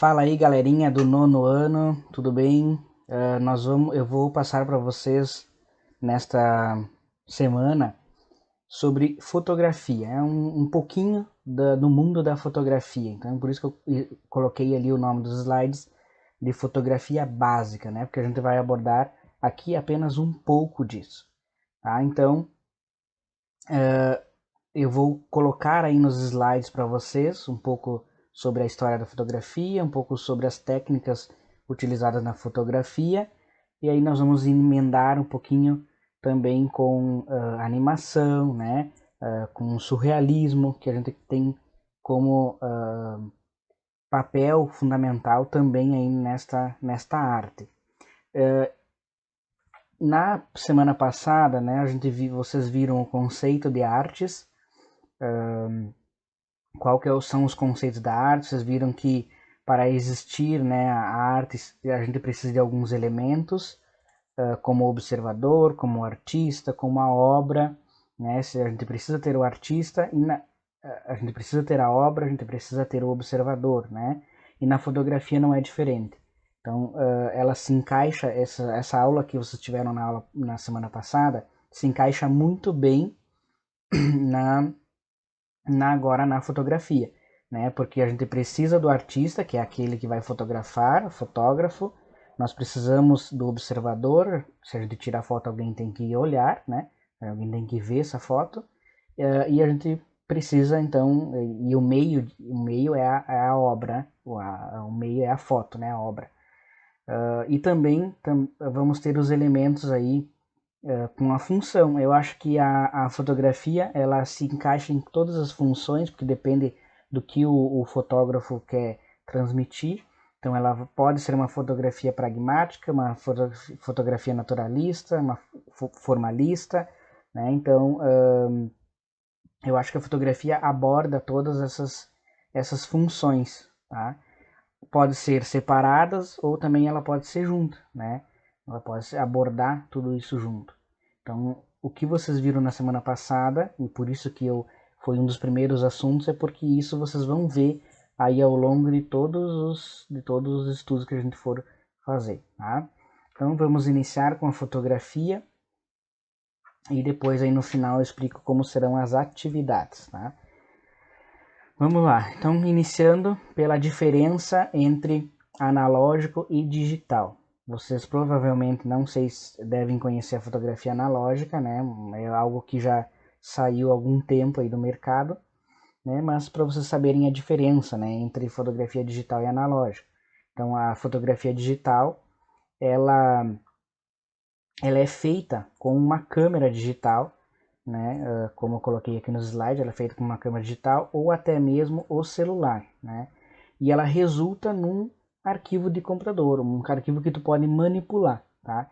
Fala aí, galerinha do nono ano, tudo bem? Eu vou passar para vocês nesta semana sobre fotografia. É um pouquinho do mundo da fotografia. Então, por isso que eu coloquei ali o nome dos slides de fotografia básica, né? Porque a gente vai abordar aqui apenas um pouco disso, tá? Então, eu vou colocar aí nos slides para vocês um pouco sobre a história da fotografia, um pouco sobre as técnicas utilizadas na fotografia, e aí nós vamos emendar um pouquinho também com animação, né, com surrealismo, que a gente tem como papel fundamental também aí nesta arte. Na semana passada, né, vocês viram o conceito de artes, são os conceitos da arte. Vocês viram que para existir, né, a arte, a gente precisa de alguns elementos, como observador, como artista, como a obra, né? A gente precisa ter o artista a gente precisa ter a obra, a gente precisa ter o observador, né? E na fotografia não é diferente. Então, ela se encaixa, essa aula que vocês tiveram na semana passada, se encaixa muito bem na agora na fotografia, né? Porque a gente precisa do artista, que é aquele que vai fotografar, o fotógrafo. Nós precisamos do observador. Se a gente tirar a foto, alguém tem que olhar, né? Alguém tem que ver essa foto. E a gente precisa então, e o meio é a obra, o meio é a foto, né? A obra. E também vamos ter os elementos aí com a função. Eu acho que a fotografia ela se encaixa em todas as funções, porque depende do que o fotógrafo quer transmitir. Então ela pode ser uma fotografia pragmática, uma fotografia naturalista, uma formalista, né? Então eu acho que a fotografia aborda todas essas funções, tá? Pode ser separadas ou também ela pode ser junta, né? Ela pode abordar tudo isso junto. Então, o que vocês viram na semana passada, e por isso que foi um dos primeiros assuntos, é porque isso vocês vão ver aí ao longo de todos os estudos que a gente for fazer, tá? Então, vamos iniciar com a fotografia e depois aí no final eu explico como serão as atividades, tá? Vamos lá. Então, iniciando pela diferença entre analógico e digital. Vocês provavelmente, não sei se devem conhecer a fotografia analógica, né? É algo que já saiu há algum tempo aí do mercado, né? Mas para vocês saberem a diferença, né, entre fotografia digital e analógica. Então, a fotografia digital, ela, ela é feita com uma câmera digital, né? Como eu coloquei aqui no slide, ela é feita com uma câmera digital ou até mesmo o celular, né? E ela resulta num arquivo de computador, um arquivo que tu pode manipular, tá?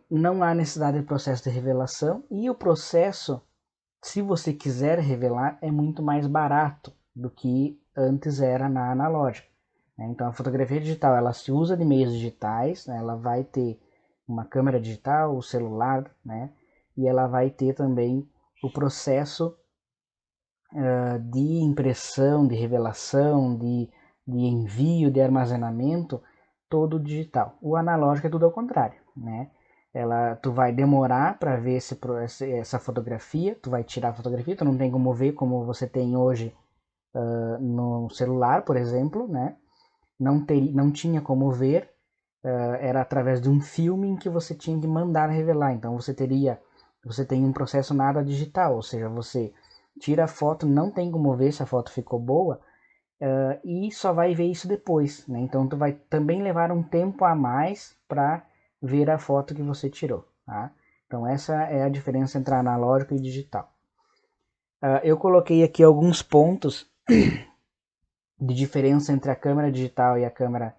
Não há necessidade de processo de revelação e o processo, se você quiser revelar, é muito mais barato do que antes era na analógica, né? Então a fotografia digital ela se usa de meios digitais, né? Ela vai ter uma câmera digital, o celular, né? E ela vai ter também o processo de impressão, de revelação, de envio, de armazenamento, todo digital. O analógico é tudo ao contrário, né? Tu vai demorar para ver essa fotografia, tu vai tirar a fotografia, tu não tem como ver como você tem hoje no celular, por exemplo, né? Não tinha como ver, era através de um filme em que você tinha que mandar revelar. Então você tem um processo nada digital, ou seja, você tira a foto, não tem como ver se a foto ficou boa, e só vai ver isso depois, né? Então tu vai também levar um tempo a mais para ver a foto que você tirou, tá? Então essa é a diferença entre analógico e digital. Eu coloquei aqui alguns pontos de diferença entre a câmera digital e a câmera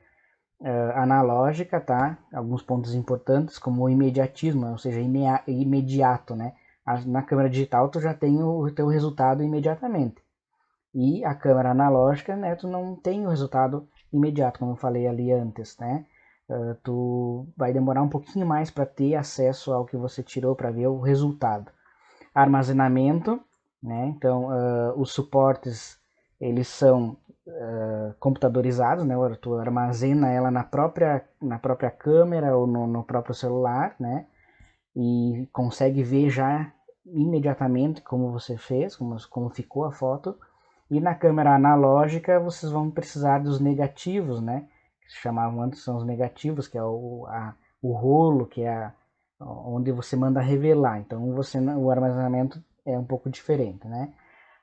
analógica, tá? Alguns pontos importantes, como o imediatismo, ou seja, imediato, né? Na câmera digital tu já tem o teu resultado imediatamente. E a câmera analógica, né, tu não tem o resultado imediato, como eu falei ali antes, né? Tu vai demorar um pouquinho mais para ter acesso ao que você tirou, para ver o resultado. Armazenamento, né? Então, os suportes, eles são computadorizados, né? Tu armazena ela na própria câmera ou no próprio celular, né? E consegue ver já imediatamente como você fez, como ficou a foto. E na câmera analógica vocês vão precisar dos negativos, né? Que se chamavam antes, são os negativos, que é o rolo, que é onde você manda revelar. Então o armazenamento é um pouco diferente, né?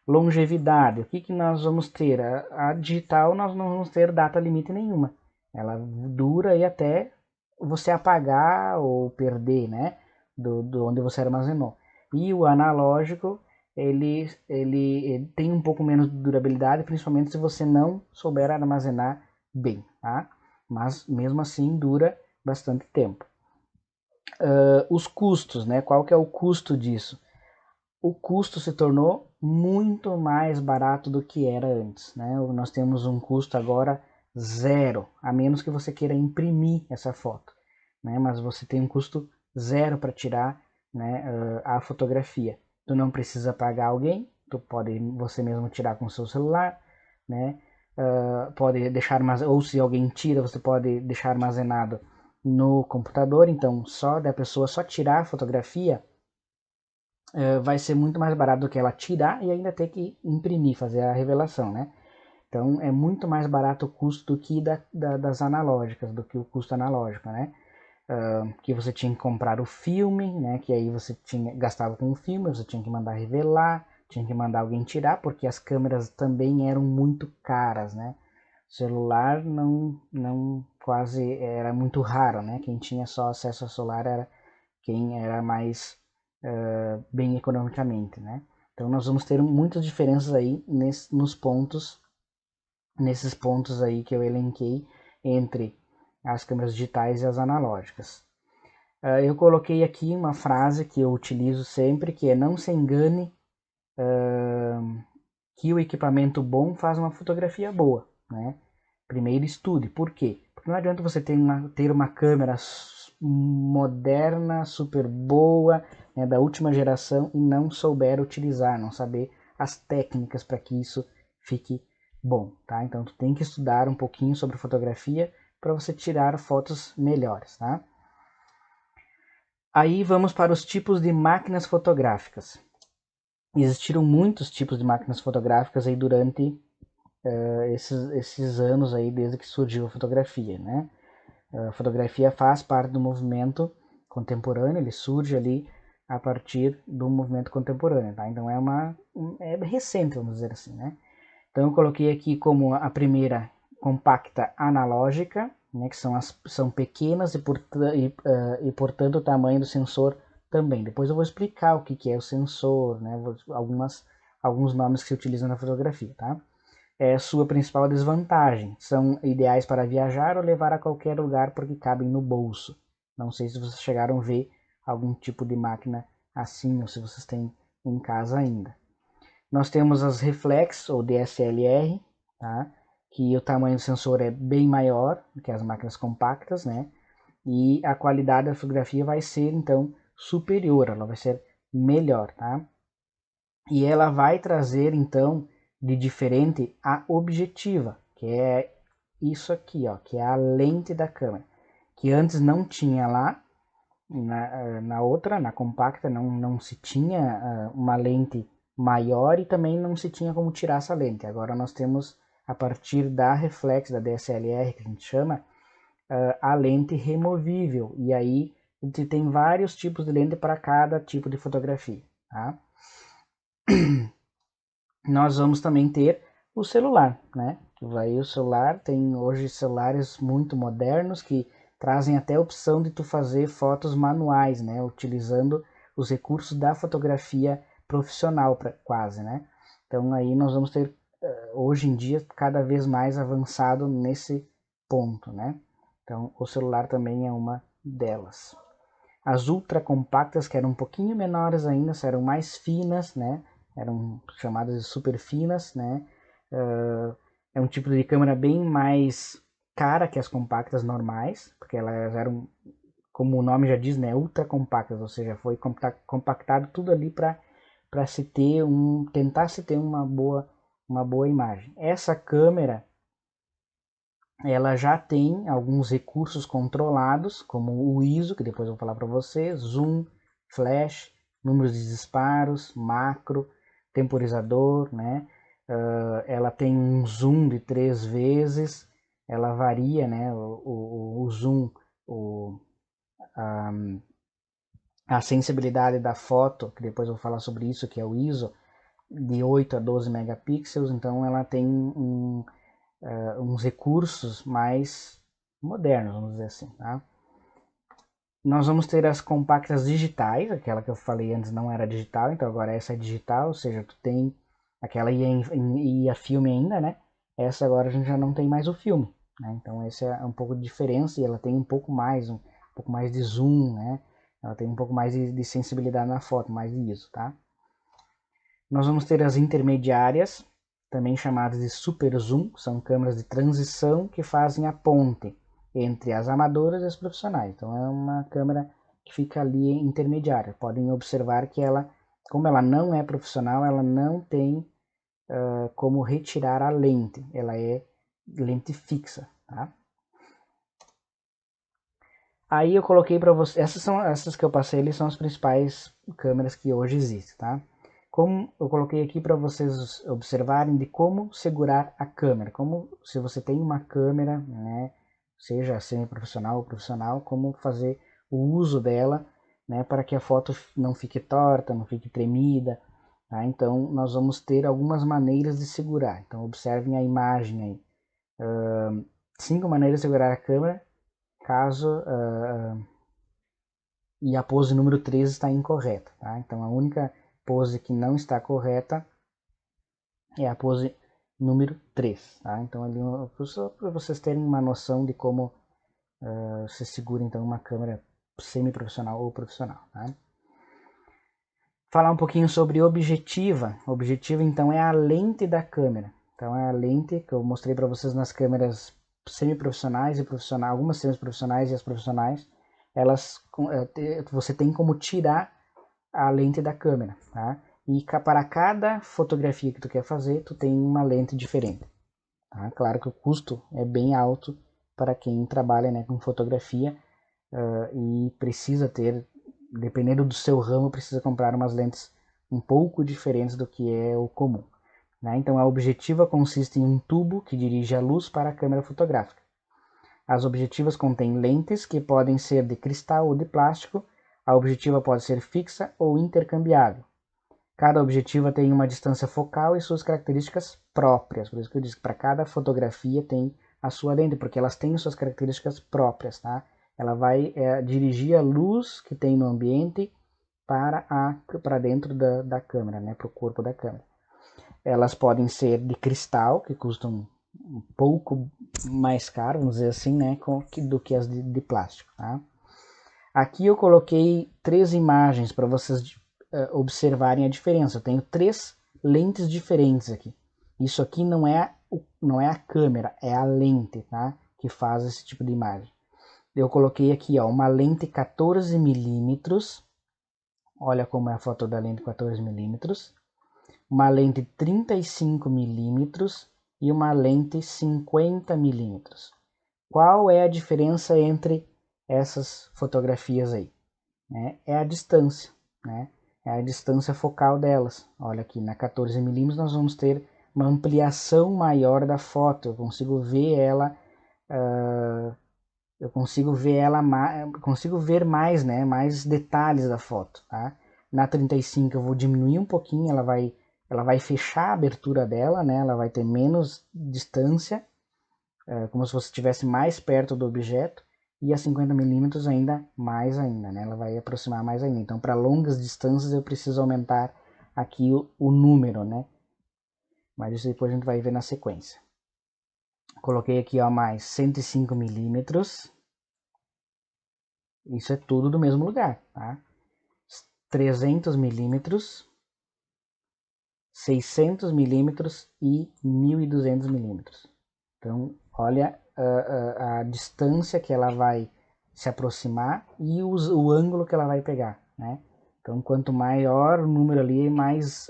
Longevidade, o que, que nós vamos ter? A digital nós não vamos ter data limite nenhuma. Ela dura aí até você apagar ou perder, né? Do onde você armazenou. E o analógico, ele tem um pouco menos de durabilidade, principalmente se você não souber armazenar bem, tá? Mas mesmo assim dura bastante tempo. Os custos, né? Qual que é o custo disso? O custo se tornou muito mais barato do que era antes, né? Nós temos um custo agora zero, a menos que você queira imprimir essa foto, né? Mas você tem um custo zero para tirar, né, a fotografia. Tu não precisa pagar alguém, tu pode você mesmo tirar com o seu celular, né? Pode deixar ou se alguém tira, você pode deixar armazenado no computador. Então, só da pessoa só tirar a fotografia vai ser muito mais barato do que ela tirar e ainda ter que imprimir, fazer a revelação, né? Então é muito mais barato o custo do que das analógicas, do que o custo analógico, né? Que você tinha que comprar o filme, né? Que aí você gastava com o filme, você tinha que mandar revelar, tinha que mandar alguém tirar, porque as câmeras também eram muito caras, né? O celular não quase era muito raro, né? Quem tinha só acesso ao celular era quem era mais bem economicamente, né? Então nós vamos ter muitas diferenças aí nesses pontos aí que eu elenquei entre as câmeras digitais e as analógicas. Eu coloquei aqui uma frase que eu utilizo sempre, que é: não se engane que o equipamento bom faz uma fotografia boa, né? Primeiro estude. Por quê? Porque não adianta você ter uma câmera moderna, super boa, né, da última geração e não souber utilizar, não saber as técnicas para que isso fique bom, tá? Então tu tem que estudar um pouquinho sobre fotografia para você tirar fotos melhores, tá? Aí vamos para os tipos de máquinas fotográficas. Existiram muitos tipos de máquinas fotográficas aí durante esses anos aí desde que surgiu a fotografia, né? A fotografia faz parte do movimento contemporâneo, ele surge ali a partir do movimento contemporâneo, tá? Então é recente, vamos dizer assim, né? Então eu coloquei aqui como a primeira compacta analógica, né, que são pequenas e portanto o tamanho do sensor também. Depois eu vou explicar o que é o sensor, né, alguns nomes que se utilizam na fotografia, tá? Sua principal desvantagem: são ideais para viajar ou levar a qualquer lugar porque cabem no bolso. Não sei se vocês chegaram a ver algum tipo de máquina assim ou se vocês têm em casa ainda. Nós temos as reflex ou DSLR, tá? Que o tamanho do sensor é bem maior do que as máquinas compactas, né? E a qualidade da fotografia vai ser então superior, ela vai ser melhor, tá? E ela vai trazer então de diferente a objetiva, que é isso aqui, ó, que é a lente da câmera, que antes não tinha lá na outra, na compacta, não se tinha uma lente maior e também não se tinha como tirar essa lente. Agora nós temos, a partir da reflex, da DSLR, que a gente chama, a lente removível. E aí a gente tem vários tipos de lente para cada tipo de fotografia. Tá? Nós vamos também ter o celular, né? O celular tem hoje celulares muito modernos que trazem até a opção de tu fazer fotos manuais, né? Utilizando os recursos da fotografia profissional, quase, né? Então aí nós vamos ter hoje em dia cada vez mais avançado nesse ponto, né? Então o celular também é uma delas. As ultra compactas, que eram um pouquinho menores ainda, eram mais finas, né? Eram chamadas de super finas, né? É um tipo de câmera bem mais cara que as compactas normais, porque elas eram, como o nome já diz, né, ultra compactas, ou seja, foi compactado tudo ali para se ter tentar se ter uma boa uma boa imagem. Essa câmera, ela já tem alguns recursos controlados, como o ISO, que depois eu vou falar para você, zoom, flash, números de disparos, macro, temporizador, né? Ela tem um zoom de 3 vezes, ela varia, né? O zoom, a sensibilidade da foto, que depois eu vou falar sobre isso, que é o ISO, de 8 a 12 megapixels, então ela tem uns recursos mais modernos, vamos dizer assim, tá? Nós vamos ter as compactas digitais, aquela que eu falei antes não era digital, então agora essa é digital, ou seja, tu tem aquela ia filme ainda, né? Essa agora a gente já não tem mais o filme, né? Então essa é um pouco de diferença e ela tem um pouco mais de zoom, né? Ela tem um pouco mais de sensibilidade na foto, mais disso, tá? Nós vamos ter as intermediárias, também chamadas de super zoom, são câmeras de transição que fazem a ponte entre as amadoras e as profissionais. Então é uma câmera que fica ali intermediária. Podem observar que ela, como ela não é profissional, ela não tem como retirar a lente. Ela é lente fixa, tá? Aí eu coloquei para você, essas que eu passei ali são as principais câmeras que hoje existem, tá? Como eu coloquei aqui para vocês observarem de como segurar a câmera, como se você tem uma câmera, né, seja semi-profissional ou profissional, como fazer o uso dela, né, para que a foto não fique torta, não fique tremida, tá? Então nós vamos ter algumas maneiras de segurar. Então observem a imagem aí. 5 maneiras de segurar a câmera, caso e a pose número 3 está incorreta, tá? Então a única pose que não está correta é a pose número 3, tá? Então ali só para vocês terem uma noção de como se segura então uma câmera semi-profissional ou profissional, tá? Falar um pouquinho sobre objetiva. Objetiva então é a lente da câmera. Então é a lente que eu mostrei para vocês nas câmeras semi-profissionais e profissionais, algumas semi-profissionais e as profissionais, elas você tem como tirar a lente da câmera, tá? E para cada fotografia que tu quer fazer, tu tem uma lente diferente, tá? Claro que o custo é bem alto para quem trabalha, né, com fotografia e precisa ter, dependendo do seu ramo, precisa comprar umas lentes um pouco diferentes do que é o comum, né? Então a objetiva consiste em um tubo que dirige a luz para a câmera fotográfica. As objetivas contêm lentes que podem ser de cristal ou de plástico. A objetiva pode ser fixa ou intercambiável. Cada objetiva tem uma distância focal e suas características próprias. Por isso que eu disse que para cada fotografia tem a sua lente, porque elas têm suas características próprias, tá? Ela vai dirigir a luz que tem no ambiente para dentro da câmera, né? Para o corpo da câmera. Elas podem ser de cristal, que custam um pouco mais caro, vamos dizer assim, né? Do que as de plástico, tá? Aqui eu coloquei 3 imagens para vocês observarem a diferença. Eu tenho 3 lentes diferentes aqui. Isso aqui não é a câmera, é a lente, tá? Que faz esse tipo de imagem. Eu coloquei aqui, ó, uma lente 14 milímetros. Olha como é a foto da lente 14 milímetros. Uma lente 35 milímetros e uma lente 50 milímetros. Qual é a diferença entre essas fotografias aí? É a distância, né? É a distância focal delas. Olha aqui, na 14 milímetros nós vamos ter uma ampliação maior da foto. Eu consigo ver ela, consigo ver mais, né? Mais detalhes da foto, tá? Na 35 eu vou diminuir um pouquinho, ela vai fechar a abertura dela, né? Ela vai ter menos distância, como se você estivesse mais perto do objeto, e a 50 milímetros ainda, né? Ela vai aproximar mais ainda. Então, para longas distâncias eu preciso aumentar aqui o número, né? Mas isso depois a gente vai ver na sequência. Coloquei aqui, ó, mais 105 milímetros. Isso é tudo do mesmo lugar, tá? 300 milímetros, 600 milímetros e 1200 milímetros. Então, olha a distância que ela vai se aproximar e o ângulo que ela vai pegar, né? Então, quanto maior o número ali, mais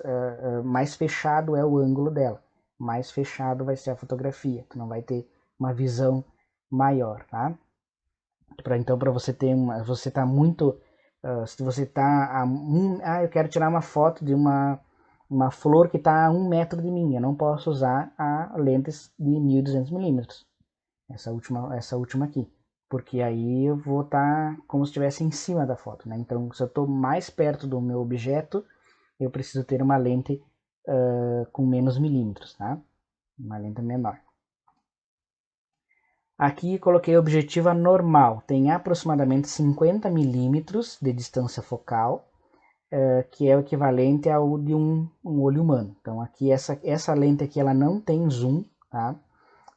fechado é o ângulo dela. mais fechado vai ser a fotografia. Tu não vai ter uma visão maior, tá? Então, para você ter você tá muito, se você tá eu quero tirar uma foto de uma flor que está a 1 metro de mim, eu não posso usar a lentes de 1200 mm, essa última aqui, porque aí eu vou estar como se estivesse em cima da foto, né? Então, se eu estou mais perto do meu objeto, eu preciso ter uma lente com menos milímetros, tá? Uma lente menor. Aqui coloquei objetiva normal, tem aproximadamente 50 milímetros de distância focal, que é o equivalente ao de um olho humano. Então aqui essa lente aqui ela não tem zoom, tá?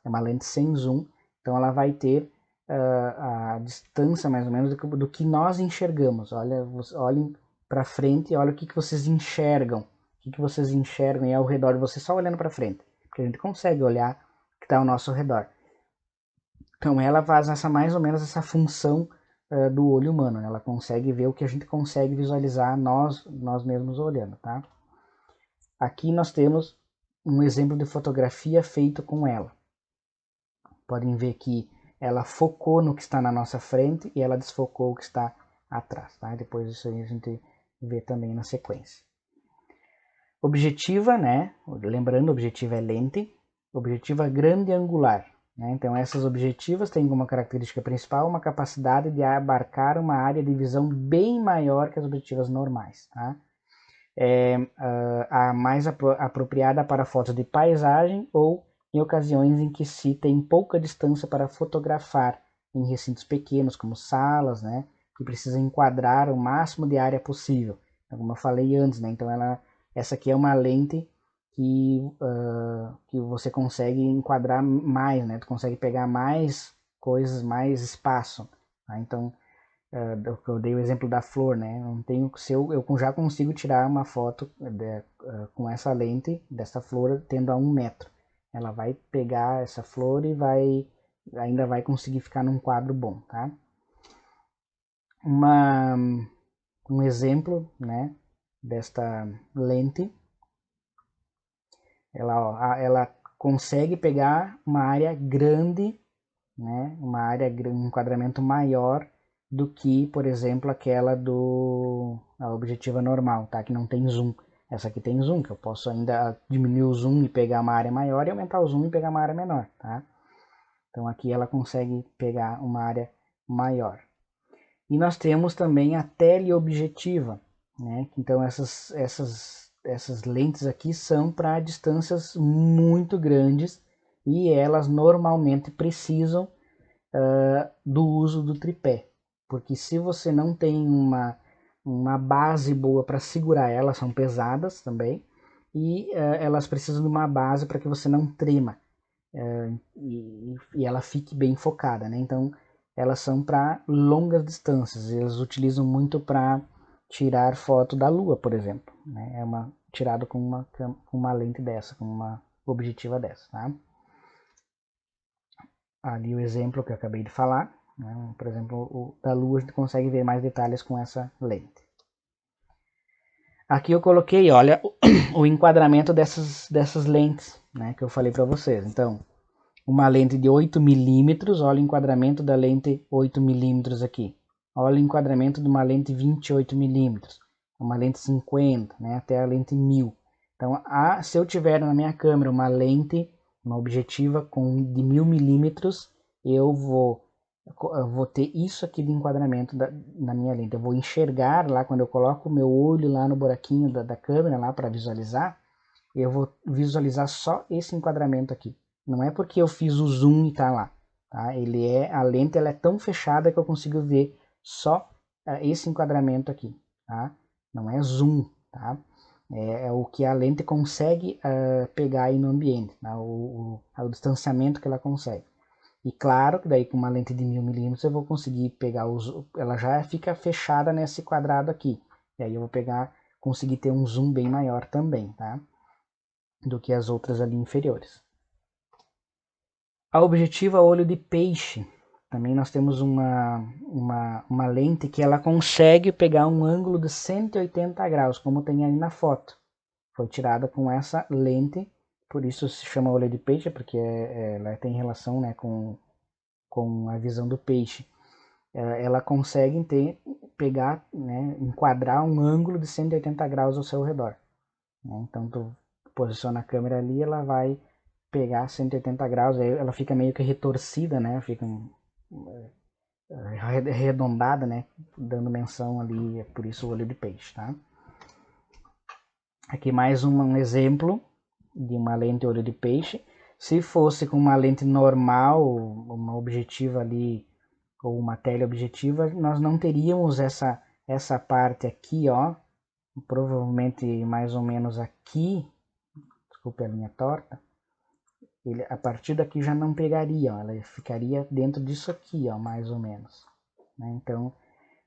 É uma lente sem zoom, então ela vai ter a distância mais ou menos do que nós enxergamos. Olhem para frente e olha o que vocês enxergam. O que vocês enxergam e ao redor de vocês só olhando para frente, porque a gente consegue olhar o que está ao nosso redor. Então ela faz mais ou menos essa função do olho humano, né? Ela consegue ver o que a gente consegue visualizar nós mesmos olhando, tá? Aqui nós temos um exemplo de fotografia feito com ela. Podem ver que ela focou no que está na nossa frente e ela desfocou o que está atrás, tá? Depois isso aí a gente vê também na sequência. Objetiva, né? Lembrando, objetiva é lente. Objetiva grande angular. Né? Então essas objetivas têm como característica principal uma capacidade de abarcar uma área de visão bem maior que as objetivas normais. Tá? É a mais apropriada para fotos de paisagem ou em ocasiões em que se tem pouca distância para fotografar em recintos pequenos, como salas, né? Que precisa enquadrar o máximo de área possível. Então, como eu falei antes, né? Então essa aqui é uma lente que você consegue enquadrar mais, né? Tu consegue pegar mais coisas, mais espaço. Tá? Então, eu dei o exemplo da flor, né? Não tenho, eu já consigo tirar uma foto com essa lente dessa flor tendo a 1 metro. Ela vai pegar essa flor e ainda vai conseguir ficar num quadro bom, tá? Um exemplo, né? Desta lente. Ela consegue pegar uma área grande, né? Um enquadramento maior do que, por exemplo, aquela a objetiva normal, tá? Que não tem zoom. Essa aqui tem zoom, que eu posso ainda diminuir o zoom e pegar uma área maior e aumentar o zoom e pegar uma área menor, tá? Então aqui ela consegue pegar uma área maior. E nós temos também a teleobjetiva, né? Então essas lentes aqui são para distâncias muito grandes e elas normalmente precisam do uso do tripé, porque se você não tem uma base boa para segurar elas, são pesadas também, e elas precisam de uma base para que você não trema e ela fique bem focada, né? Então elas são para longas distâncias, eles utilizam muito para tirar foto da Lua, por exemplo, né? Tirado com uma lente dessa, com uma objetiva dessa, tá? Ali o exemplo que eu acabei de falar, né? Por exemplo, o da Lua a gente consegue ver mais detalhes com essa lente. Aqui eu coloquei, olha, o enquadramento dessas lentes, né, que eu falei para vocês. Então, uma lente de 8 milímetros, olha o enquadramento da lente 8 milímetros aqui. Olha o enquadramento de uma lente 28 milímetros, uma lente 50, né, até a lente 1000. Então, se eu tiver na minha câmera uma objetiva de 1000 milímetros, eu vou ter isso aqui de enquadramento na minha lente. Eu vou enxergar lá, quando eu coloco o meu olho lá no buraquinho da câmera lá para visualizar, eu vou visualizar só esse enquadramento aqui. Não é porque eu fiz o zoom e tá lá. Tá? A lente ela é tão fechada que eu consigo ver só esse enquadramento aqui. Tá? Não é zoom. Tá? É o que a lente consegue pegar aí no ambiente. Tá? O distanciamento que ela consegue. E claro que daí com uma lente de 1000 milímetros eu vou conseguir pegar ela já fica fechada nesse quadrado aqui. E aí eu vou conseguir ter um zoom bem maior também, tá? Do que as outras ali inferiores. A objetiva olho de peixe. Também nós temos uma lente que ela consegue pegar um ângulo de 180 graus, como tem aí na foto. Foi tirada com essa lente por isso se chama olho de peixe, porque ela tem relação, né, com a visão do peixe. Ela consegue pegar, né, enquadrar um ângulo de 180 graus ao seu redor. Né? Então tu posiciona a câmera ali, ela vai pegar 180 graus, aí ela fica meio que retorcida, né? Fica arredondada, né? Dando menção ali, é por isso o olho de peixe, tá? Aqui mais um exemplo de uma lente olho de peixe. Se fosse com uma lente normal, uma objetiva ali, ou uma teleobjetiva, nós não teríamos essa parte aqui, ó, provavelmente mais ou menos aqui, desculpe a linha torta, a partir daqui já não pegaria, ó, ela ficaria dentro disso aqui, ó, mais ou menos. Né? Então,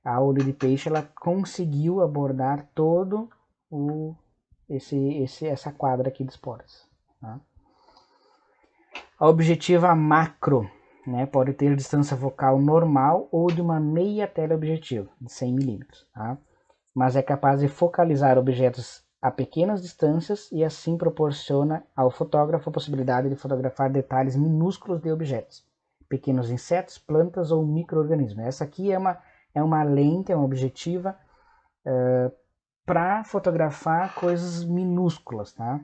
a olho de peixe ela conseguiu abordar todo essa quadra aqui de esporas. Tá? A objetiva macro, né, pode ter distância focal normal ou de uma meia teleobjetiva, de 100 mm, tá? Mas é capaz de focalizar objetos a pequenas distâncias e assim proporciona ao fotógrafo a possibilidade de fotografar detalhes minúsculos de objetos, pequenos insetos, plantas ou micro-organismos. Essa aqui é uma lente, é uma objetiva para fotografar coisas minúsculas, tá?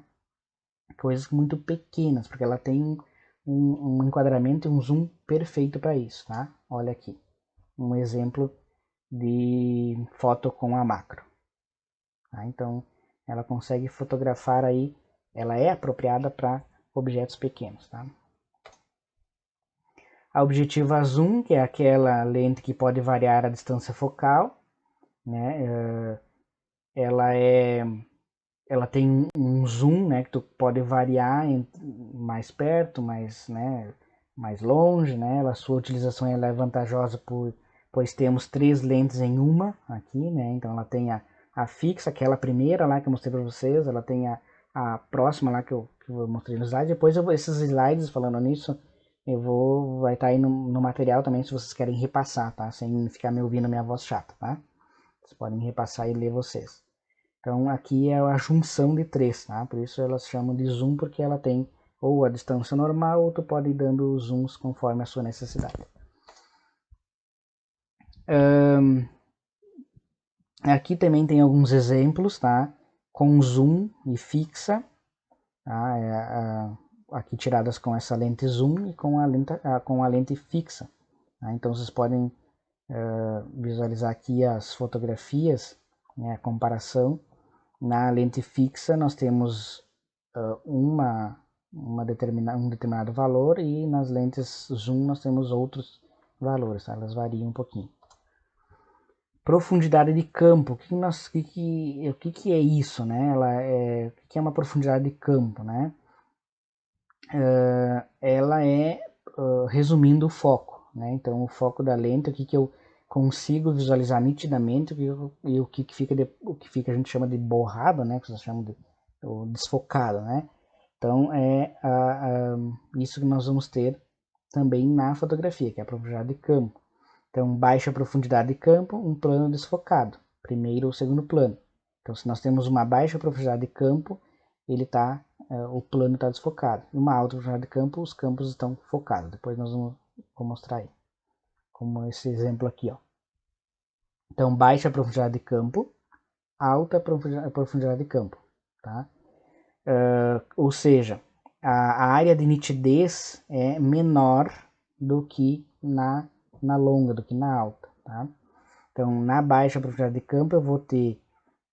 Coisas muito pequenas, porque ela tem um enquadramento e um zoom perfeito para isso, tá? Olha aqui, um exemplo de foto com a macro. Tá? Então, ela consegue fotografar aí, ela é apropriada para objetos pequenos, tá? A objetiva zoom, que é aquela lente que pode variar a distância focal, né? Ela tem um zoom, né, que tu pode variar mais perto, mais longe, né? A sua utilização ela é vantajosa pois temos 3 lentes em uma aqui, né? Então ela tem a fixa, aquela primeira lá que eu mostrei para vocês, ela tem a próxima lá que eu mostrei no slide. Depois esses slides, falando nisso, vai estar aí no material também, se vocês querem repassar, tá? Sem ficar me ouvindo minha voz chata, tá? Vocês podem repassar e ler vocês. Então aqui é a junção de 3, tá? Por isso elas chamam de zoom, porque ela tem ou a distância normal, ou tu pode ir dando zooms conforme a sua necessidade. Aqui também tem alguns exemplos, tá? Com zoom e fixa, tá? Aqui tiradas com essa lente zoom e com a lente fixa. Tá? Então vocês podem visualizar aqui as fotografias, né, a comparação. Na lente fixa nós temos um determinado valor, e nas lentes zoom nós temos outros valores, tá? Elas variam um pouquinho. Profundidade de campo, o que é isso, né? O que é uma profundidade de campo, né? Ela é, resumindo, o foco, né? Então o foco da lente, o que eu consigo visualizar nitidamente, e o que fica a gente chama de borrado, né? Que vocês chamam de desfocado, né? Então é isso que nós vamos ter também na fotografia, que é a profundidade de campo. Então, baixa profundidade de campo, um plano desfocado, primeiro ou segundo plano. Então, se nós temos uma baixa profundidade de campo, o plano está desfocado. E uma alta profundidade de campo, os campos estão focados. Depois vou mostrar aí, como esse exemplo aqui, ó. Então, baixa profundidade de campo, alta profundidade de campo, tá? Ou seja, a área de nitidez é menor do que na longa, do que na alta, tá? Então, na baixa profundidade de campo, eu vou ter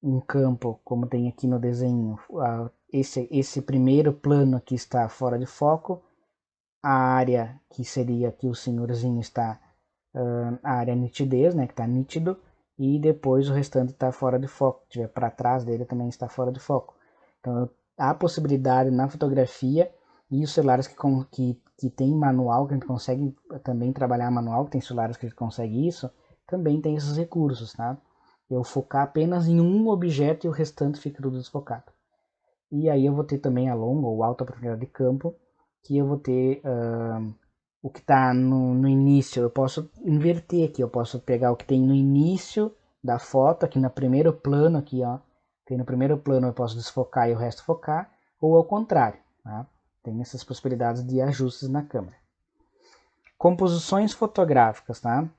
um campo, como tem aqui no desenho, esse primeiro plano aqui está fora de foco, a área que seria aqui o senhorzinho está, a área nitidez, né, que está nítido, e depois o restante está fora de foco, se tiver para trás dele também está fora de foco. Então, há possibilidade na fotografia, e os celulares que tem manual, que a gente consegue também trabalhar manual, tem celulares que a gente consegue isso, também tem esses recursos, tá? Eu focar apenas em um objeto e o restante fica tudo desfocado. E aí eu vou ter também a longa ou alta profundidade de campo, que eu vou ter o que está no início. Eu posso inverter aqui, eu posso pegar o que tem no início da foto, aqui no primeiro plano, aqui, ó. Tem no primeiro plano eu posso desfocar e o resto focar, ou ao contrário. tá? Tem essas possibilidades de ajustes na câmera. Composições fotográficas, tá? O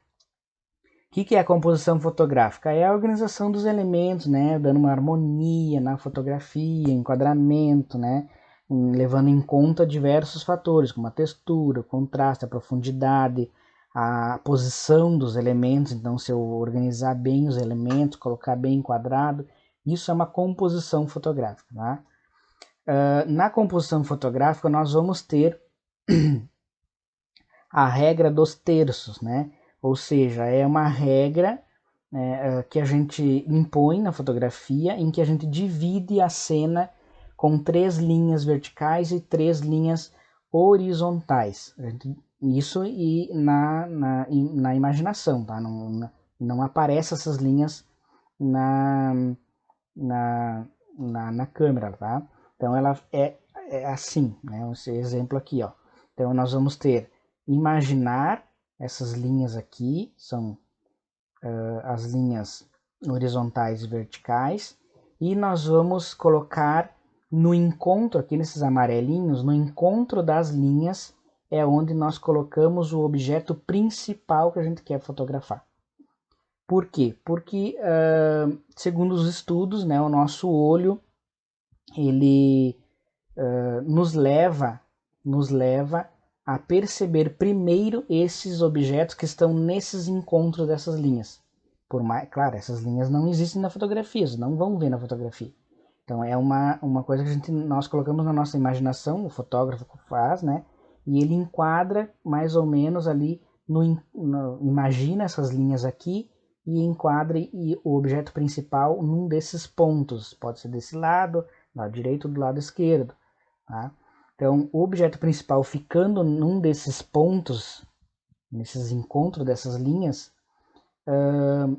que é a composição fotográfica? É a organização dos elementos, né? Dando uma harmonia na fotografia, enquadramento, né? Levando em conta diversos fatores, como a textura, o contraste, a profundidade, a posição dos elementos. Então, se eu organizar bem os elementos, colocar bem enquadrado, isso é uma composição fotográfica, tá? Na composição fotográfica, nós vamos ter a regra dos terços, né? Ou seja, é uma regra que a gente impõe na fotografia, em que a gente divide a cena com 3 linhas verticais e 3 linhas horizontais. Isso e na imaginação, tá? Não aparece essas linhas na, na câmera, tá? Então ela é assim, né? Esse exemplo aqui, ó. Então nós vamos ter imaginar essas linhas aqui, são as linhas horizontais e verticais, e nós vamos colocar no encontro, aqui nesses amarelinhos, no encontro das linhas é onde nós colocamos o objeto principal que a gente quer fotografar. Por quê? Porque, segundo os estudos, né, o nosso olho ele nos leva a perceber primeiro esses objetos que estão nesses encontros dessas linhas. Por mais, claro, essas linhas não existem na fotografia, vocês não vão ver na fotografia. Então é uma coisa que nós colocamos na nossa imaginação, o fotógrafo faz, né? E ele enquadra mais ou menos ali, imagina essas linhas aqui e enquadra o objeto principal num desses pontos. Pode ser desse lado direito ou do lado esquerdo. Tá? Então, o objeto principal ficando num desses pontos, nesses encontros dessas linhas,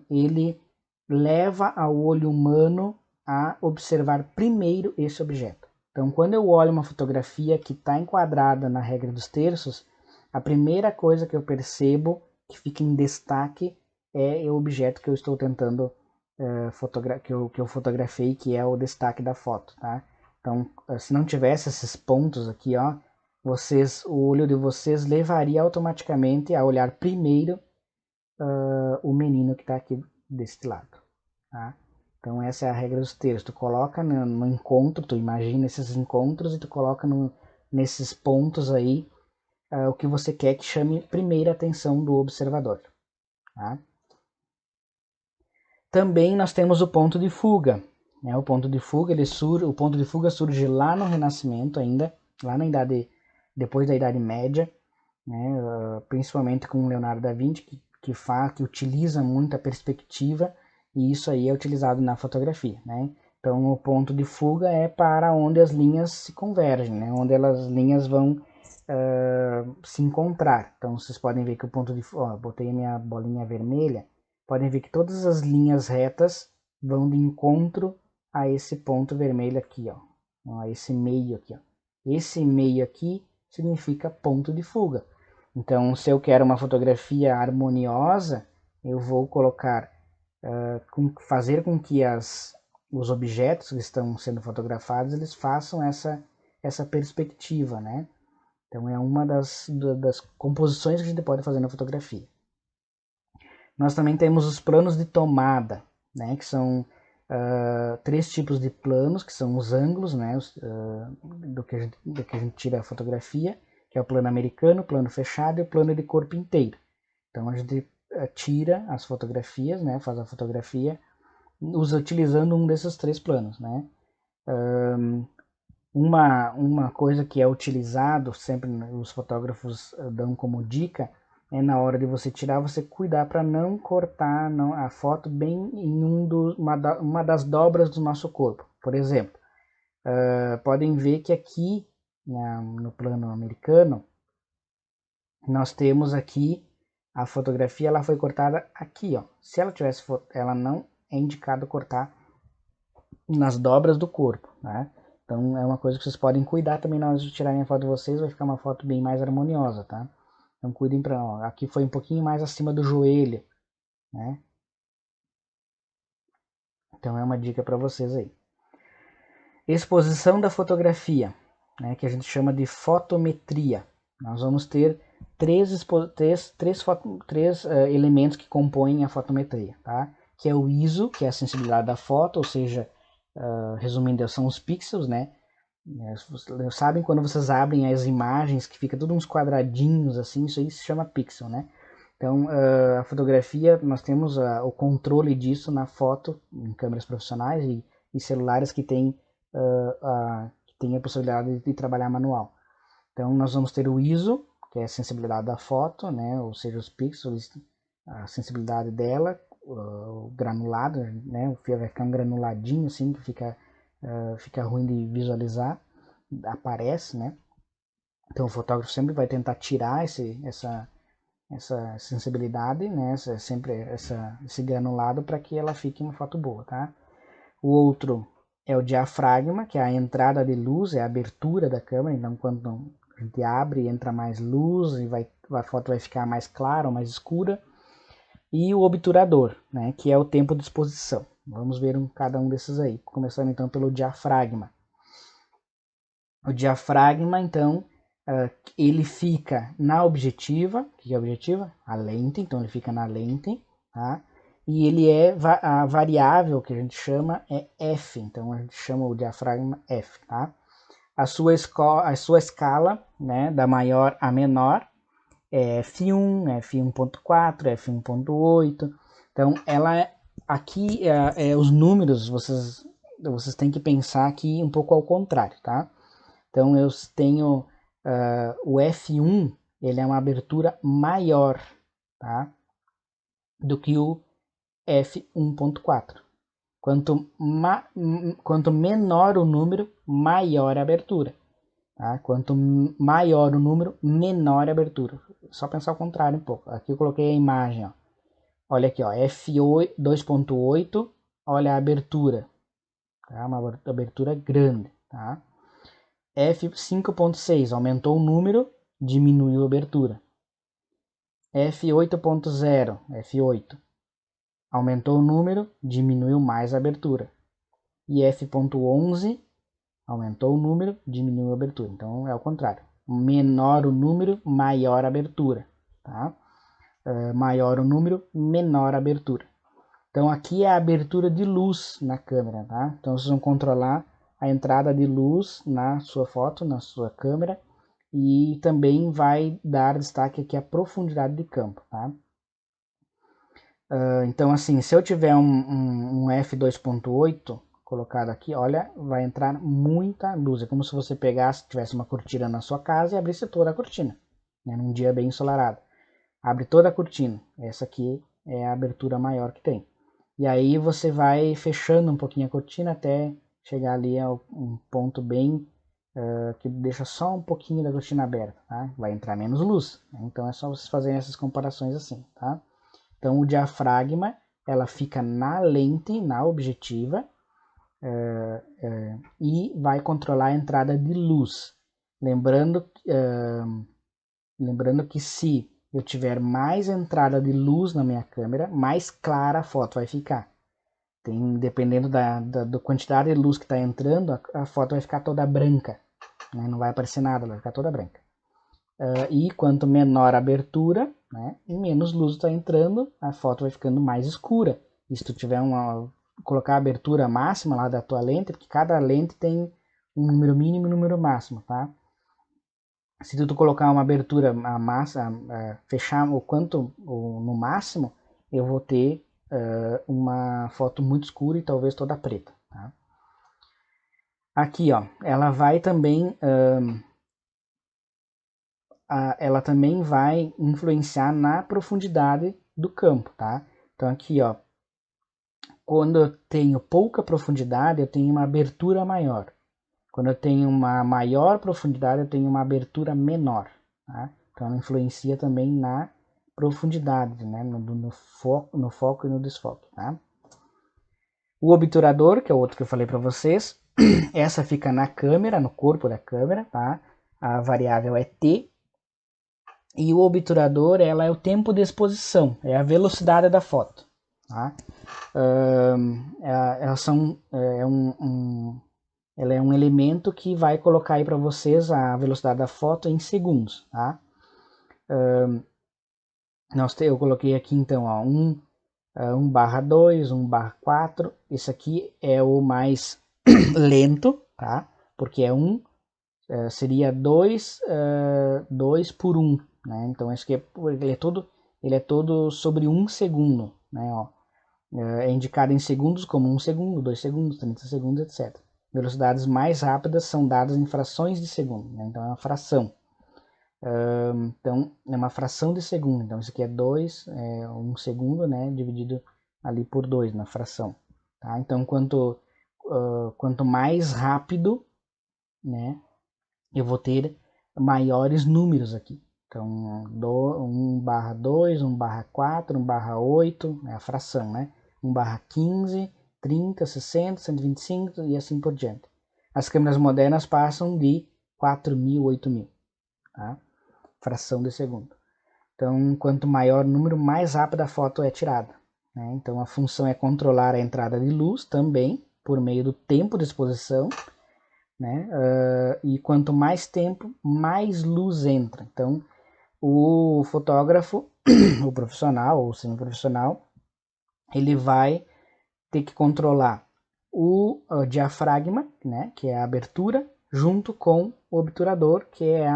ele leva ao olho humano a observar primeiro esse objeto. Então, quando eu olho uma fotografia que está enquadrada na regra dos terços, a primeira coisa que eu percebo que fica em destaque é o objeto que eu estou tentando que eu fotografei, que é o destaque da foto, tá? Então, se não tivesse esses pontos aqui, ó, o olho de vocês levaria automaticamente a olhar primeiro o menino que está aqui deste lado, tá? Então essa é a regra dos terços. Tu coloca no encontro, tu imagina esses encontros e tu coloca nesses pontos aí o que você quer que chame primeira atenção do observador, tá? Também nós temos o ponto de fuga. Né? O ponto de fuga surge lá no Renascimento ainda, lá na idade, depois da Idade Média, né? Principalmente com Leonardo da Vinci, que utiliza muito a perspectiva, e isso aí é utilizado na fotografia. Né? Então o ponto de fuga é para onde as linhas se convergem, né? Onde as linhas vão se encontrar. Então vocês podem ver que o ponto de fuga, botei a minha bolinha vermelha, podem ver que todas as linhas retas vão de encontro a esse ponto vermelho aqui, ó, a esse meio aqui. Ó. Esse meio aqui significa ponto de fuga. Então, se eu quero uma fotografia harmoniosa, eu vou colocar, fazer com que os objetos que estão sendo fotografados, eles façam essa perspectiva, né? Então, é uma das composições que a gente pode fazer na fotografia. Nós também temos os planos de tomada, né, que são 3 tipos de planos, que são os ângulos, né, do que a gente tira a fotografia, que é o plano americano, o plano fechado e o plano de corpo inteiro. Então a gente tira as fotografias, né, faz a fotografia utilizando um desses 3 planos. Né. Uma coisa que é utilizado, sempre os fotógrafos dão como dica, é na hora de você tirar, você cuidar para não cortar a foto bem em uma das dobras do nosso corpo. Por exemplo, podem ver que aqui no plano americano, nós temos aqui a fotografia, ela foi cortada aqui, ó. Se ela tivesse, ela não é indicado cortar nas dobras do corpo, né? Então é uma coisa que vocês podem cuidar também na hora de tirarem a foto de vocês, vai ficar uma foto bem mais harmoniosa, tá? Então cuidem para, aqui foi um pouquinho mais acima do joelho, né? Então é uma dica para vocês aí. Exposição da fotografia. né, que a gente chama de fotometria. Nós vamos ter três elementos que compõem a fotometria, tá? Que é o ISO, que é a sensibilidade da foto, ou seja, resumindo, são os pixels, né? Sabem quando vocês abrem as imagens que fica tudo uns quadradinhos assim, isso aí se chama pixel, né? Então, a fotografia, nós temos o controle disso na foto, em câmeras profissionais e celulares que têm a possibilidade de trabalhar manual. Então, nós vamos ter o ISO, que é a sensibilidade da foto, né? Ou seja, os pixels, a sensibilidade dela, o granulado, né? O fio vai ficar um granuladinho assim, que fica ruim de visualizar, aparece, né? Então, o fotógrafo sempre vai tentar tirar essa sensibilidade, né? Esse granulado para que ela fique uma foto boa, tá? O outro é o diafragma, que é a entrada de luz, é a abertura da câmera. Então, quando a gente abre, entra mais luz e a foto vai ficar mais clara ou mais escura. E o obturador, né? Que é o tempo de exposição. Vamos ver cada um desses aí. Começando então pelo diafragma. O diafragma, então, ele fica na objetiva. O que é a objetiva? A lente, então ele fica na lente, tá? E ele é a variável que a gente chama é F, então a gente chama o diafragma F, tá? A sua escala, né, da maior a menor, é F1, F1.4, F1.8. Então, aqui os números, vocês têm que pensar aqui um pouco ao contrário, tá? Então, eu tenho o F1, ele é uma abertura maior, tá? Do que o F1.4. Quanto menor o número, maior a abertura. Tá? Quanto maior o número, menor a abertura. Só pensar o contrário um pouco. Aqui eu coloquei a imagem. Ó. Olha aqui, ó, F2.8, olha a abertura. Tá? Uma abertura grande. Tá? F5.6, aumentou o número, diminuiu a abertura. F8.0, F8. Aumentou o número, diminuiu mais a abertura. E F.11, aumentou o número, diminuiu a abertura. Então é o contrário. Menor o número, maior a abertura. Tá? Maior o número, menor a abertura. Então aqui é a abertura de luz na câmera. Tá? Então vocês vão controlar a entrada de luz na sua foto, na sua câmera. E também vai dar destaque aqui à profundidade de campo. Tá? Então, assim, se eu tiver um f2.8 colocado aqui, olha, vai entrar muita luz. É como se você tivesse uma cortina na sua casa e abrisse toda a cortina, né, num dia bem ensolarado. Abre toda a cortina. Essa aqui é a abertura maior que tem. E aí você vai fechando um pouquinho a cortina até chegar ali a um ponto bem que deixa só um pouquinho da cortina aberta, tá? Vai entrar menos luz. Né? Então é só vocês fazerem essas comparações assim, tá? Então, o diafragma, ela fica na lente, na objetiva, e vai controlar a entrada de luz. Lembrando que se eu tiver mais entrada de luz na minha câmera, mais clara a foto vai ficar. Dependendo da quantidade de luz que está entrando, a foto vai ficar toda branca. Né? Não vai aparecer nada, ela vai ficar toda branca. E quanto menor a abertura, né, menos luz está entrando, a foto vai ficando mais escura. E se tu tiver colocar a abertura máxima lá da tua lente, porque cada lente tem um número mínimo e um número máximo, tá? Se tu colocar uma abertura fechar o quanto no máximo, eu vou ter uma foto muito escura e talvez toda preta. Tá? Aqui, ó, ela vai também ela também vai influenciar na profundidade do campo, tá? Então aqui, ó, quando eu tenho pouca profundidade, eu tenho uma abertura maior. Quando eu tenho uma maior profundidade, eu tenho uma abertura menor, tá? Então ela influencia também na profundidade, né? No foco e no desfoque, tá? O obturador, que é o outro que eu falei para vocês, essa fica na câmera, no corpo da câmera, tá? A variável é T. E o obturador, ela é o tempo de exposição, é a velocidade da foto. Tá? Elas são, ela é um elemento que vai colocar aí para vocês a velocidade da foto em segundos, tá? Eu coloquei aqui então, ó, 1/2, 1/4, esse aqui é o mais lento, tá? Porque seria 2 por 1, né? Então esse aqui ele é todo sobre 1 segundo, né? Ó, é indicado em segundos como 1 segundo, 2 segundos, 30 segundos, etc. Velocidades mais rápidas são dadas em frações de segundo, né? Então é uma fração. Então é uma fração de segundo. Então isso aqui é 1 segundo, né? Dividido ali por 2 na fração. Tá? Então quanto mais rápido, né? Eu vou ter maiores números aqui. Então 1/2, 1/4, 1/8 é a fração, né? 1/15, 30, 60, 125 e assim por diante. As câmeras modernas passam de 4.000, 8.000, tá? Fração de segundo. Então, quanto maior o número, mais rápida a foto é tirada, né? Então, a função é controlar a entrada de luz também, por meio do tempo de exposição, né? E quanto mais tempo, mais luz entra. Então, o fotógrafo, o profissional ou semi-profissional, ele vai ter que controlar o diafragma, né, que é a abertura, junto com o obturador, que é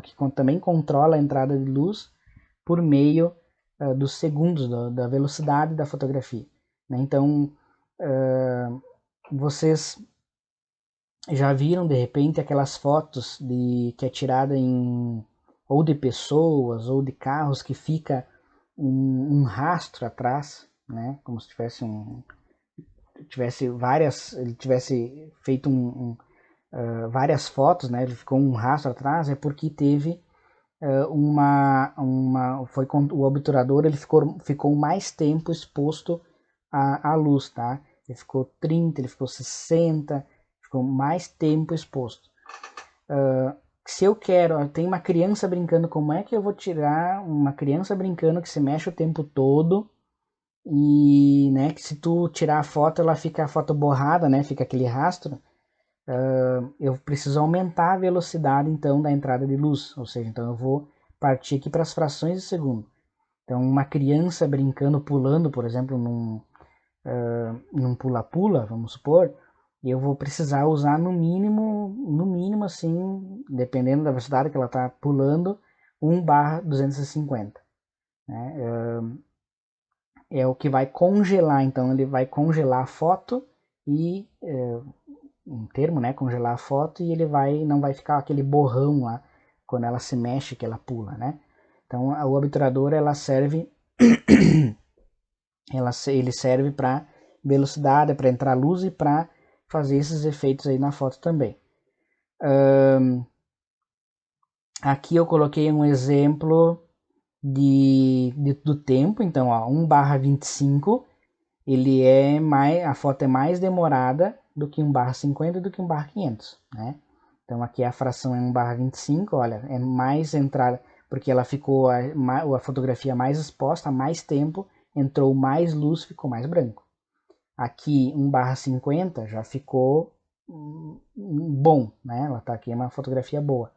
que também controla a entrada de luz por meio dos segundos, da velocidade da fotografia, né? Então, vocês já viram de repente aquelas fotos que é tirada ou de pessoas ou de carros que fica um rastro atrás, né? Como se tivesse ele tivesse feito várias fotos, né? Ele ficou um rastro atrás, é porque teve o obturador ele ficou mais tempo exposto à luz, tá? Ele ficou 30, ele ficou 60, ficou mais tempo exposto. Se eu quero, tem uma criança brincando, como é que eu vou tirar uma criança brincando que se mexe o tempo todo e, né, que se tu tirar a foto, ela fica a foto borrada, né, fica aquele rastro. Eu preciso aumentar a velocidade então da entrada de luz, ou seja, então eu vou partir aqui para as frações de segundo. Então uma criança brincando, pulando, por exemplo, num pula-pula, vamos supor, eu vou precisar usar no mínimo assim, dependendo da velocidade que ela está pulando, 1/250, né? É o que vai congelar, então ele vai congelar a foto e um termo, né, congelar a foto, e não vai ficar aquele borrão lá quando ela se mexe, que ela pula, né? Então o obturador ele serve para velocidade, para entrar luz e para fazer esses efeitos aí na foto também. Aqui eu coloquei um exemplo do tempo, então ó, 1/25 a foto é mais demorada do que 1/50 e do que 1/500, né? Então aqui a fração é 1/25, olha, é mais entrada, porque ela ficou a fotografia mais exposta, mais tempo, entrou mais luz, ficou mais branco. Aqui 1/50 já ficou bom, né? Ela tá aqui, é uma fotografia boa.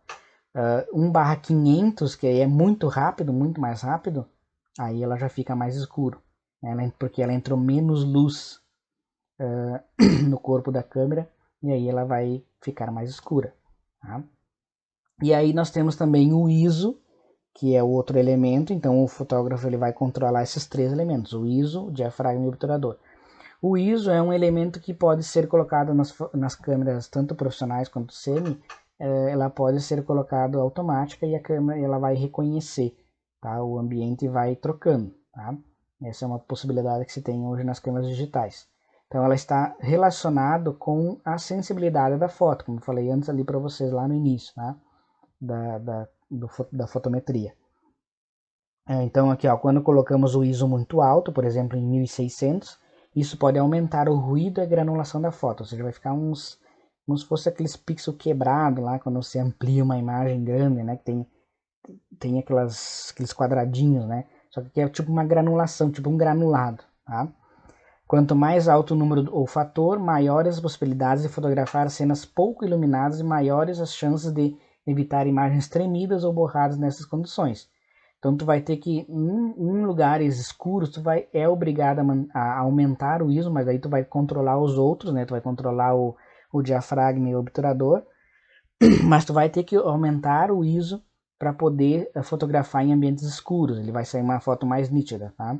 1/500, que aí é muito rápido, muito mais rápido, aí ela já fica mais escuro, né? Porque ela entrou menos luz no corpo da câmera, e aí ela vai ficar mais escura, tá? E aí nós temos também o ISO, que é o outro elemento. Então o fotógrafo ele vai controlar esses três elementos: o ISO, o diafragma e o obturador. O ISO é um elemento que pode ser colocado nas câmeras, tanto profissionais quanto semi. Ela pode ser colocado automática e a câmera ela vai reconhecer, tá? O ambiente vai trocando, tá? Essa é uma possibilidade que se tem hoje nas câmeras digitais. Então ela está relacionado com a sensibilidade da foto, como eu falei antes ali para vocês lá no início, tá? Da fotometria. Então aqui, ó, quando colocamos o ISO muito alto, por exemplo em 1600, isso pode aumentar o ruído e a granulação da foto, ou seja, vai ficar como se fosse aqueles pixels quebrados lá, quando você amplia uma imagem grande, né, que tem aqueles quadradinhos, né, só que aqui é tipo uma granulação, tipo um granulado, tá? Quanto mais alto o número ou fator, maiores as possibilidades de fotografar cenas pouco iluminadas e maiores as chances de evitar imagens tremidas ou borradas nessas condições. Então tu vai ter que, em lugares escuros, tu é obrigado a aumentar o ISO, mas aí tu vai controlar os outros, né? Tu vai controlar o diafragma e o obturador, mas tu vai ter que aumentar o ISO para poder fotografar em ambientes escuros. Ele vai sair uma foto mais nítida, tá?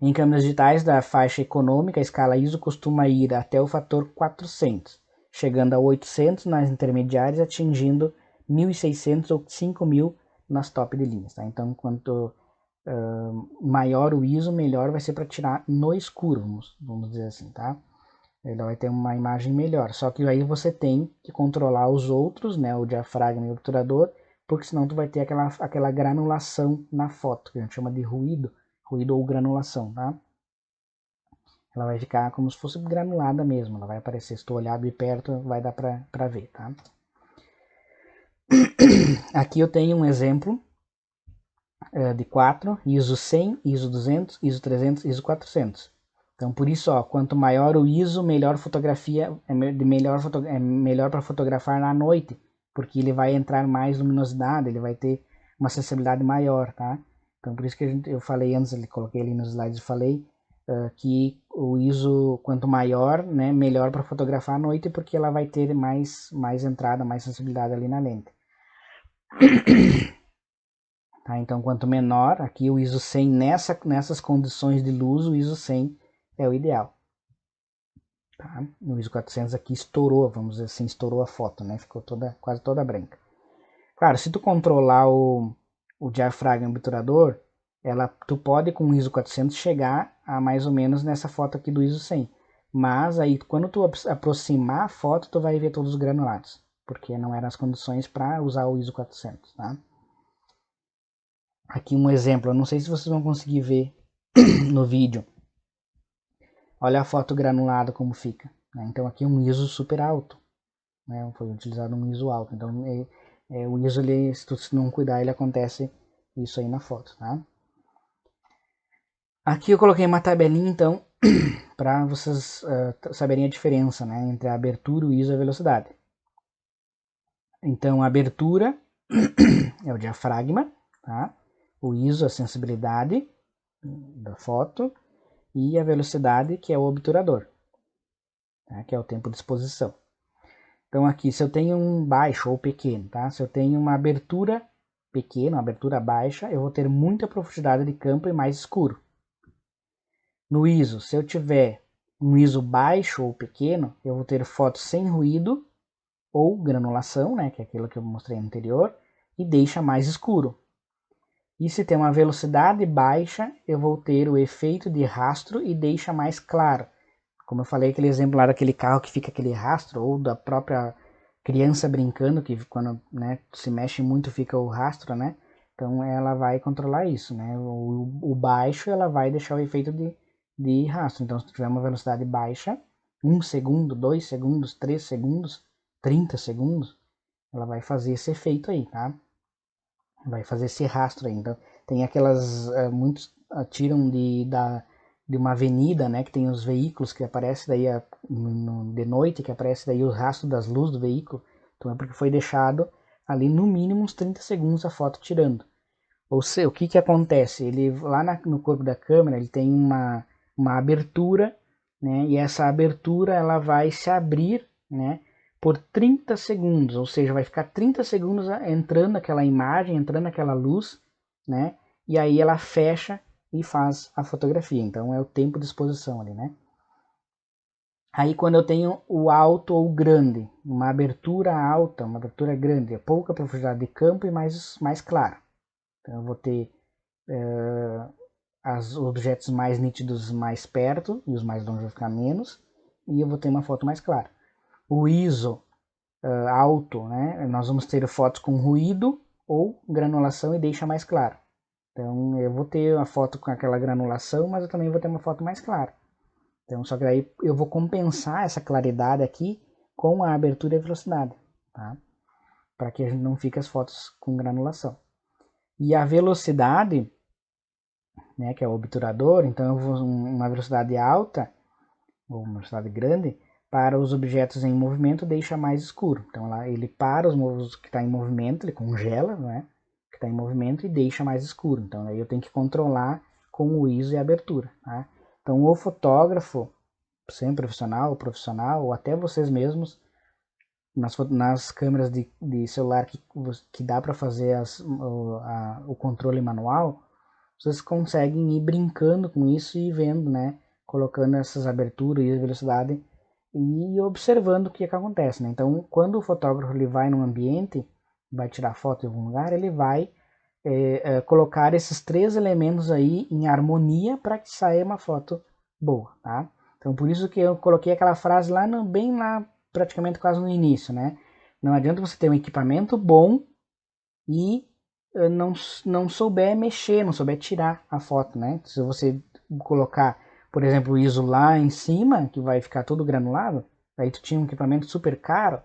Em câmeras digitais da faixa econômica, a escala ISO costuma ir até o fator 400, chegando a 800 nas intermediárias, atingindo 1.600 ou 5.000 nas top de linhas. Tá? Então, quanto maior o ISO, melhor vai ser para tirar no escuro, vamos dizer assim, tá? Ele vai ter uma imagem melhor. Só que aí você tem que controlar os outros, né, o diafragma e o obturador, porque senão tu vai ter aquela granulação na foto, que a gente chama de ruído ou granulação, tá? Ela vai ficar como se fosse granulada mesmo, ela vai aparecer, se tu olhar de perto, vai dar pra ver, tá? Aqui eu tenho um exemplo de 4, ISO 100, ISO 200, ISO 300, ISO 400. Então, por isso, ó, quanto maior o ISO, melhor fotografia, melhor para fotografar na noite, porque ele vai entrar mais luminosidade, ele vai ter uma sensibilidade maior, tá? Então, por isso que eu falei antes, coloquei ali nos slides, eu falei que o ISO, quanto maior, né, melhor para fotografar à noite, porque ela vai ter mais entrada, mais sensibilidade ali na lente. Tá? Então, quanto menor, aqui o ISO 100 nessas condições de luz, o ISO 100 é o ideal. Tá? No ISO 400 aqui estourou, vamos dizer assim, estourou a foto, né? Ficou quase toda branca. Claro, se tu controlar o diafragma obturador, tu pode com o ISO 400 chegar a mais ou menos nessa foto aqui do ISO 100. Mas aí, quando tu aproximar a foto, tu vai ver todos os granulados, porque não eram as condições para usar o ISO 400, tá? Aqui um exemplo, eu não sei se vocês vão conseguir ver no vídeo. Olha a foto granulada como fica. Né? Então aqui é um ISO super alto. Né? Foi utilizado um ISO alto. Então o ISO, se tu não cuidar, ele acontece isso aí na foto. Tá? Aqui eu coloquei uma tabelinha, então, para vocês saberem a diferença, né, entre a abertura, o ISO e a velocidade. Então a abertura é o diafragma, tá? O ISO, a sensibilidade da foto, e a velocidade, que é o obturador, tá? Que é o tempo de exposição. Então aqui, se eu tenho um baixo ou pequeno, tá? Se eu tenho uma abertura pequena, uma abertura baixa, eu vou ter muita profundidade de campo e mais escuro. No ISO, se eu tiver um ISO baixo ou pequeno, eu vou ter fotos sem ruído ou granulação, né? Que é aquilo que eu mostrei anterior, e deixa mais escuro. E se tem uma velocidade baixa, eu vou ter o efeito de rastro e deixa mais claro. Como eu falei, aquele exemplo lá daquele carro que fica aquele rastro, ou da própria criança brincando, que quando, né, se mexe muito fica o rastro, né? Então ela vai controlar isso, né? O baixo ela vai deixar o efeito de rastro. Então se tu tiver uma velocidade baixa, 1 segundo, 2 segundos, 3 segundos, 30 segundos, ela vai fazer esse efeito aí, tá? Vai fazer esse rastro aí. Então, tem aquelas, muitos tiram de uma avenida, né, que tem os veículos que aparece daí de noite, que aparece daí o rastro das luzes do veículo. Então é porque foi deixado ali no mínimo uns 30 segundos a foto tirando. Ou seja, o que que acontece? Ele lá no corpo da câmera, ele tem uma abertura, né, e essa abertura ela vai se abrir, né, por 30 segundos, ou seja, vai ficar 30 segundos entrando aquela imagem, entrando aquela luz, né? E aí ela fecha e faz a fotografia. Então é o tempo de exposição ali, né? Aí quando eu tenho o alto ou grande, uma abertura alta, uma abertura grande, pouca profundidade de campo e mais clara. Então eu vou ter os objetos mais nítidos mais perto e os mais longe vão ficar menos, e eu vou ter uma foto mais clara. O ISO alto, né? Nós vamos ter fotos com ruído ou granulação e deixa mais claro. Então eu vou ter a foto com aquela granulação, mas eu também vou ter uma foto mais clara. Então só que aí eu vou compensar essa claridade aqui com a abertura e a velocidade, tá? Para que a gente não fique as fotos com granulação. E a velocidade, né, que é o obturador, então eu vou uma velocidade alta, ou uma velocidade grande, para os objetos em movimento deixa mais escuro. Então lá ele para os que está em movimento, ele congela, né, que está em movimento e deixa mais escuro. Então aí eu tenho que controlar com o ISO e a abertura. Tá? Então o fotógrafo, profissional, ou até vocês mesmos, nas câmeras de celular que dá para fazer o controle manual, vocês conseguem ir brincando com isso e vendo, né? Colocando essas aberturas e a velocidade e observando o que acontece, né? Então, quando o fotógrafo ele vai num ambiente, vai tirar foto em algum lugar, ele vai colocar esses três elementos aí em harmonia para que saia uma foto boa, tá? Então, por isso que eu coloquei aquela frase lá bem lá, praticamente quase no início, né? Não adianta você ter um equipamento bom e não souber mexer, não souber tirar a foto, né? Se você colocar, por exemplo, o ISO lá em cima, que vai ficar todo granulado, aí tu tinha um equipamento super caro,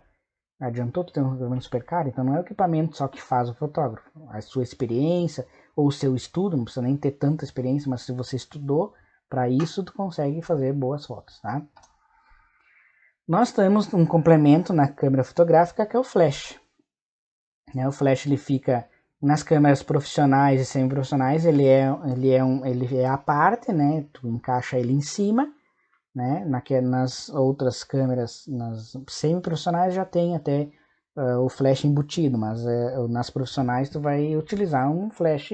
adiantou tu ter um equipamento super caro, então não é o equipamento só que faz o fotógrafo, a sua experiência ou o seu estudo, não precisa nem ter tanta experiência, mas se você estudou para isso, tu consegue fazer boas fotos, tá? Nós temos um complemento na câmera fotográfica que é o flash. O flash ele fica nas câmeras profissionais e semi-profissionais, ele é a parte, né? Tu encaixa ele em cima, né? Nas outras câmeras, nas semi-profissionais já tem até o flash embutido, mas nas profissionais tu vai utilizar um flash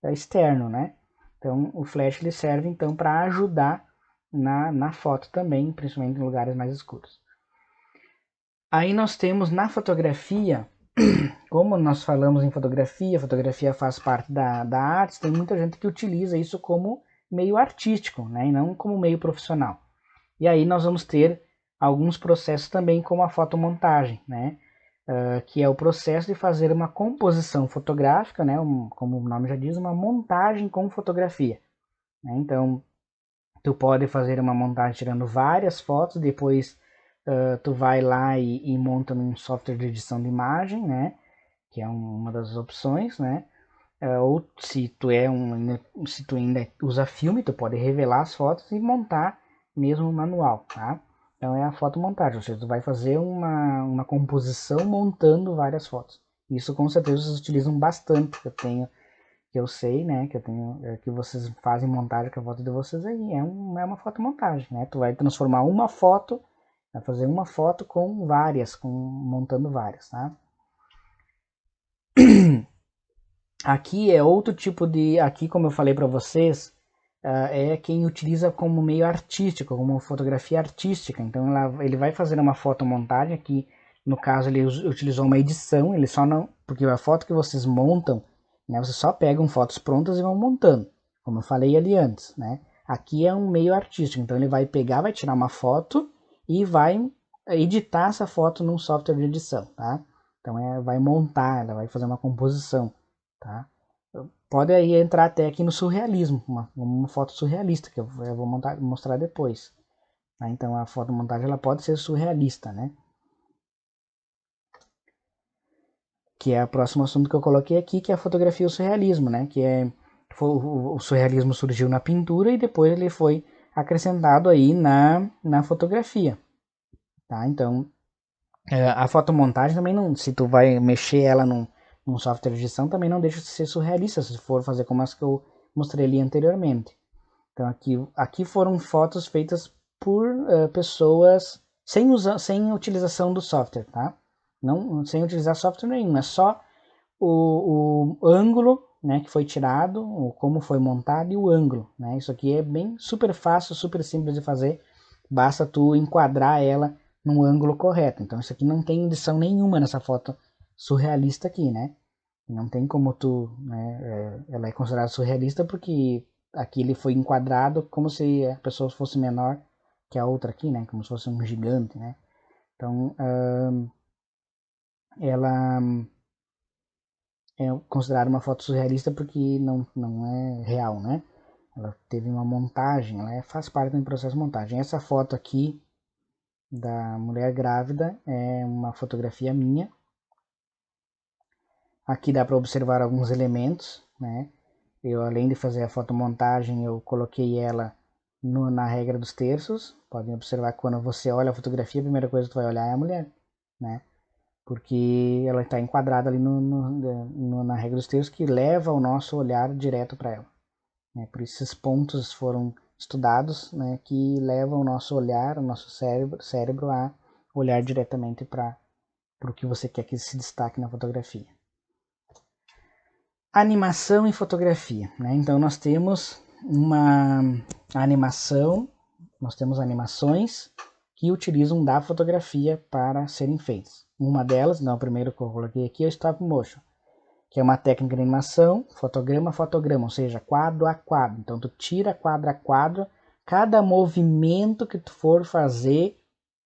externo, né? Então o flash ele serve então para ajudar na foto também, principalmente em lugares mais escuros. Aí nós temos na fotografia, como nós falamos em fotografia, fotografia faz parte da arte, tem muita gente que utiliza isso como meio artístico, né, e não como meio profissional. E aí nós vamos ter alguns processos também, como a fotomontagem, né, que é o processo de fazer uma composição fotográfica, né, como o nome já diz, uma montagem com fotografia. Né? Então, tu pode fazer uma montagem tirando várias fotos, depois tu vai lá e monta num software de edição de imagem, né? Que é uma das opções, né? Ou se tu ainda usa filme, tu pode revelar as fotos e montar mesmo manual, tá? Então é a fotomontagem, ou seja, tu vai fazer uma composição montando várias fotos. Isso com certeza vocês utilizam bastante, que eu sei, né, que vocês fazem montagem com a foto de vocês aí, é uma fotomontagem, né? Tu vai transformar uma foto, vai fazer uma foto com várias, montando várias, tá? Aqui é outro tipo aqui como eu falei para vocês, é quem utiliza como meio artístico, como fotografia artística. Então ele vai fazer uma fotomontagem aqui, no caso ele utilizou uma edição, ele só não, porque a foto que vocês montam, né, vocês só pegam fotos prontas e vão montando, como eu falei ali antes, né? Aqui é um meio artístico, então ele vai pegar, vai tirar uma foto e vai editar essa foto num software de edição, tá? Então vai montar, ela vai fazer uma composição, tá? Pode aí entrar até aqui no surrealismo, uma foto surrealista, que eu vou mostrar depois. Tá? Então a fotomontagem ela pode ser surrealista, né? Que é o próximo assunto que eu coloquei aqui, que é a fotografia e o surrealismo, né? O surrealismo surgiu na pintura e depois ele foi acrescentado aí na fotografia. Tá? Então a fotomontagem também não, se tu vai mexer ela num software de edição, também não deixa de ser surrealista, se for fazer como as que eu mostrei ali anteriormente. Então aqui foram fotos feitas por pessoas sem utilização do software, tá? Não, sem utilizar software nenhum, é só o ângulo, né, que foi tirado, como foi montado e o ângulo, né? Isso aqui é bem super fácil, super simples de fazer, basta tu enquadrar ela no ângulo correto. Então isso aqui não tem edição nenhuma nessa foto surrealista aqui, né? Não tem como tu, né, ela é considerada surrealista porque aqui ele foi enquadrado como se a pessoa fosse menor que a outra aqui, né? Como se fosse um gigante, né? Então, ela é considerada uma foto surrealista porque não é real, né? Ela teve uma montagem, faz parte do processo de montagem. Essa foto aqui da mulher grávida é uma fotografia minha. Aqui dá para observar alguns elementos, né? Eu, além de fazer a fotomontagem, eu coloquei ela na regra dos terços. Podem observar que quando você olha a fotografia, a primeira coisa que tu vai olhar é a mulher, né? Porque ela está enquadrada ali na regra dos terços, que leva o nosso olhar direto para ela. Né? Por isso esses pontos foram estudados, né, que levam o nosso olhar, o nosso cérebro a olhar diretamente para o que você quer que se destaque na fotografia. Animação e fotografia, né? Então nós temos uma animação, nós temos animações que utilizam da fotografia para serem feitas. Uma delas, não, o primeiro que eu coloquei aqui é o stop motion, que é uma técnica de animação, fotograma a fotograma, ou seja, quadro a quadro. Então tu tira quadro a quadro, cada movimento que tu for fazer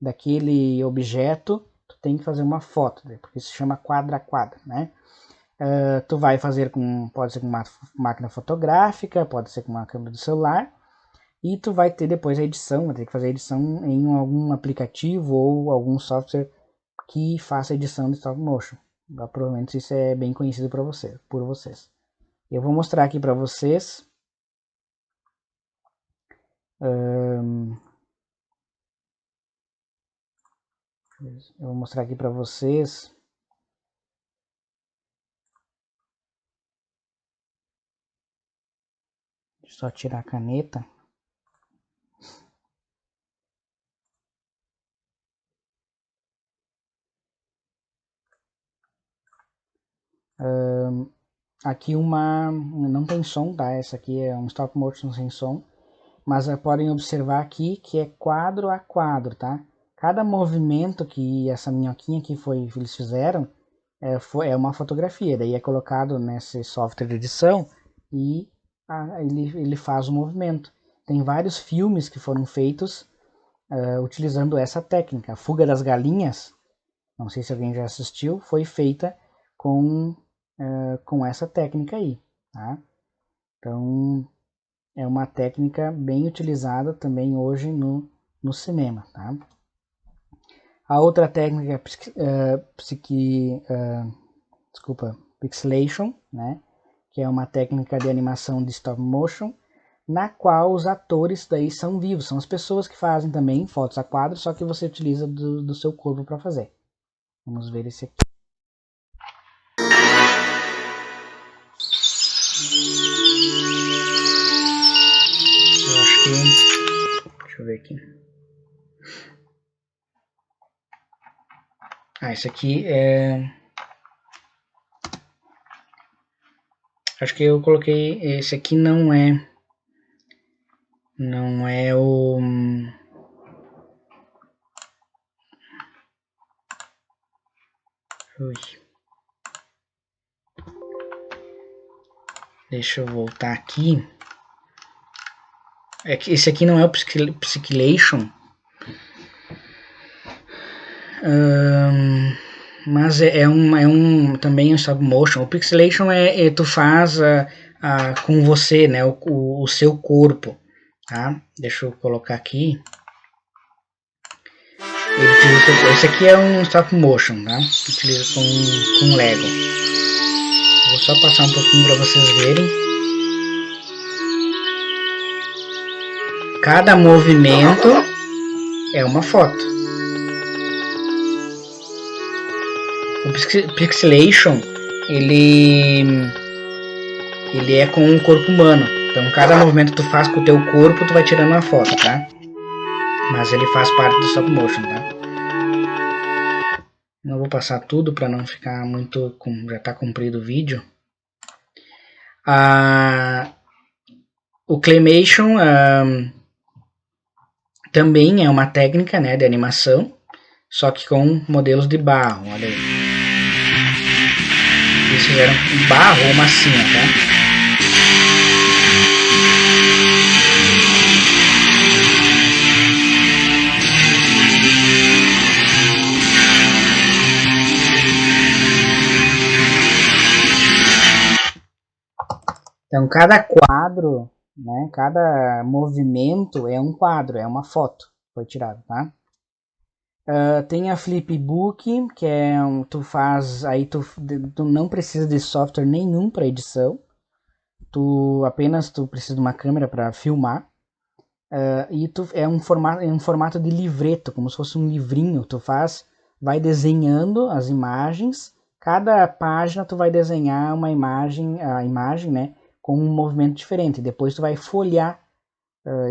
daquele objeto, tu tem que fazer uma foto, porque isso se chama quadro a quadro, né? Tu vai fazer pode ser com uma máquina fotográfica, pode ser com uma câmera do celular, e tu vai ter depois a edição, vai ter que fazer a edição em algum aplicativo ou algum software que faça a edição de stop motion. Provavelmente isso é bem conhecido por vocês. Eu vou mostrar aqui para vocês. Eu vou mostrar aqui para vocês. Deixa eu só tirar a caneta. Aqui não tem som, tá? Essa aqui é um stop motion sem som. Mas podem observar aqui que é quadro a quadro, tá? Cada movimento que essa minhoquinha aqui eles fizeram é uma fotografia. Daí é colocado nesse software de edição e ele faz o movimento. Tem vários filmes que foram feitos utilizando essa técnica. A Fuga das Galinhas, não sei se alguém já assistiu, foi feita com essa técnica aí, tá? Então é uma técnica bem utilizada também hoje no cinema, tá? A outra técnica é pixelation, né? Que é uma técnica de animação de stop motion, na qual os atores daí são vivos, são as pessoas que fazem também fotos a quadro, só que você utiliza do seu corpo para fazer. Vamos ver esse aqui. Eu acho que... Deixa eu ver aqui. Esse aqui é... Acho que eu coloquei... Esse aqui não é o... Ui. Deixa eu voltar aqui. Esse aqui não é o Pixelation. Mas também um stop motion. O Pixelation tu faz com você, né? O seu corpo. Tá? Deixa eu colocar aqui. Esse aqui é um stop motion, tá? Utiliza com Lego. Vou só passar um pouquinho para vocês verem. Cada movimento é uma foto. O Pixelation, ele é com o corpo humano. Então, cada movimento que tu faz com o teu corpo, tu vai tirando uma foto, tá? Mas ele faz parte do stop motion, tá? Não vou passar tudo para não ficar muito... Já tá comprido o vídeo. O Claymation também é uma técnica, né, de animação, só que com modelos de barro, olha aí. Eles fizeram barro ou massinha, tá? Então, cada quadro, né, cada movimento é um quadro, é uma foto, foi tirado, tá? Tem a Flipbook, que é tu não precisa de software nenhum para edição. tu precisa de uma câmera para filmar, e é um formato de livreto, como se fosse um livrinho. Vai desenhando as imagens, cada página tu vai desenhar a imagem, né, com um movimento diferente. Depois tu vai folhear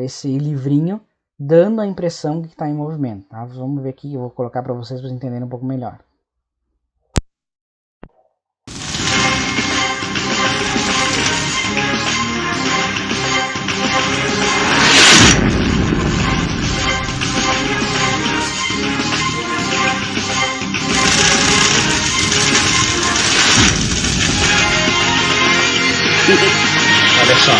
esse livrinho, dando a impressão de que está em movimento. Tá? Vamos ver aqui, eu vou colocar para vocês entenderem um pouco melhor. Olha só.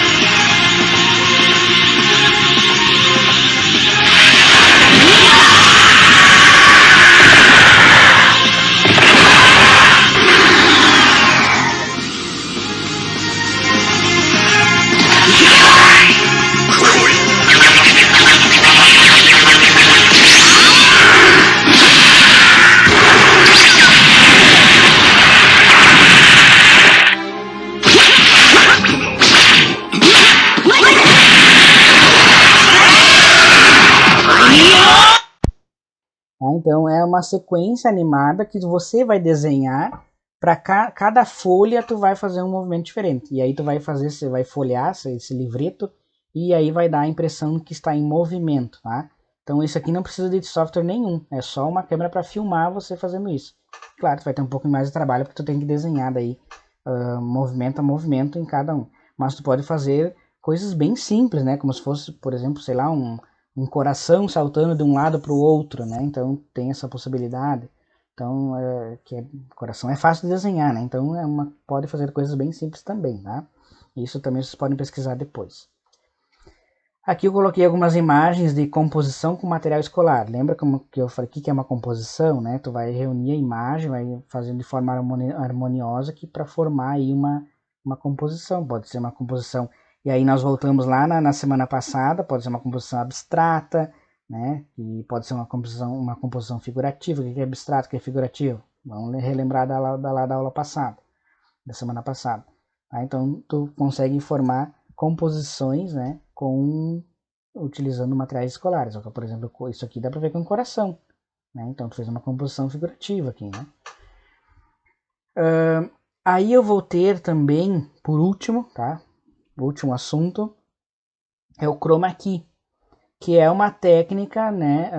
Então é uma sequência animada que você vai desenhar. Para cada folha tu vai fazer um movimento diferente. E aí você vai folhear esse livreto e aí vai dar a impressão que está em movimento, tá? Então isso aqui não precisa de software nenhum, é só uma câmera para filmar você fazendo isso. Claro, tu vai ter um pouco mais de trabalho porque tu tem que desenhar daí movimento a movimento em cada um. Mas tu pode fazer coisas bem simples, né? Como se fosse, por exemplo, sei lá, um coração saltando de um lado para o outro, né? Então tem essa possibilidade. Então, coração é fácil de desenhar, né? Então pode fazer coisas bem simples também, tá? Isso também vocês podem pesquisar depois. Aqui eu coloquei algumas imagens de composição com material escolar. Lembra que eu falei que é uma composição, né? Tu vai reunir a imagem, vai fazendo de forma harmoniosa aqui para formar aí uma composição. Pode ser uma composição. E aí nós voltamos lá na semana passada, pode ser uma composição abstrata, né? E pode ser uma composição figurativa. O que é abstrato, o que é figurativo? Vamos relembrar da aula passada, da semana passada. Tá? Então tu consegue formar composições, né, utilizando materiais escolares. Por exemplo, isso aqui dá para ver com o coração, né? Então tu fez uma composição figurativa aqui, né? Aí eu vou ter também, por último, tá? O último assunto é o chroma key, que é uma técnica, né,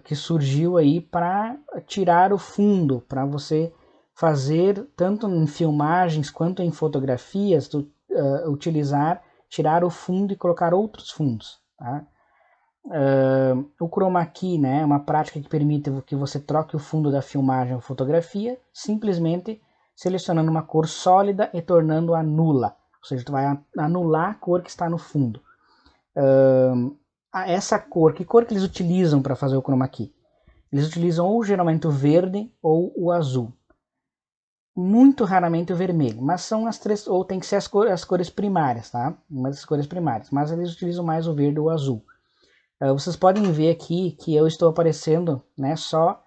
que surgiu aí para tirar o fundo, para você fazer tanto em filmagens quanto em fotografias, tirar o fundo e colocar outros fundos. Tá? O chroma key, né, é uma prática que permite que você troque o fundo da filmagem ou fotografia, simplesmente selecionando uma cor sólida e tornando-a nula. Ou seja, tu vai anular a cor que está no fundo. Essa cor, que cor que eles utilizam para fazer o chroma key? Eles utilizam ou geralmente o verde ou o azul. Muito raramente o vermelho, mas são as três, ou tem que ser as cores primárias, tá? Uma das cores primárias, mas eles utilizam mais o verde ou o azul. Vocês podem ver aqui que eu estou aparecendo, né, só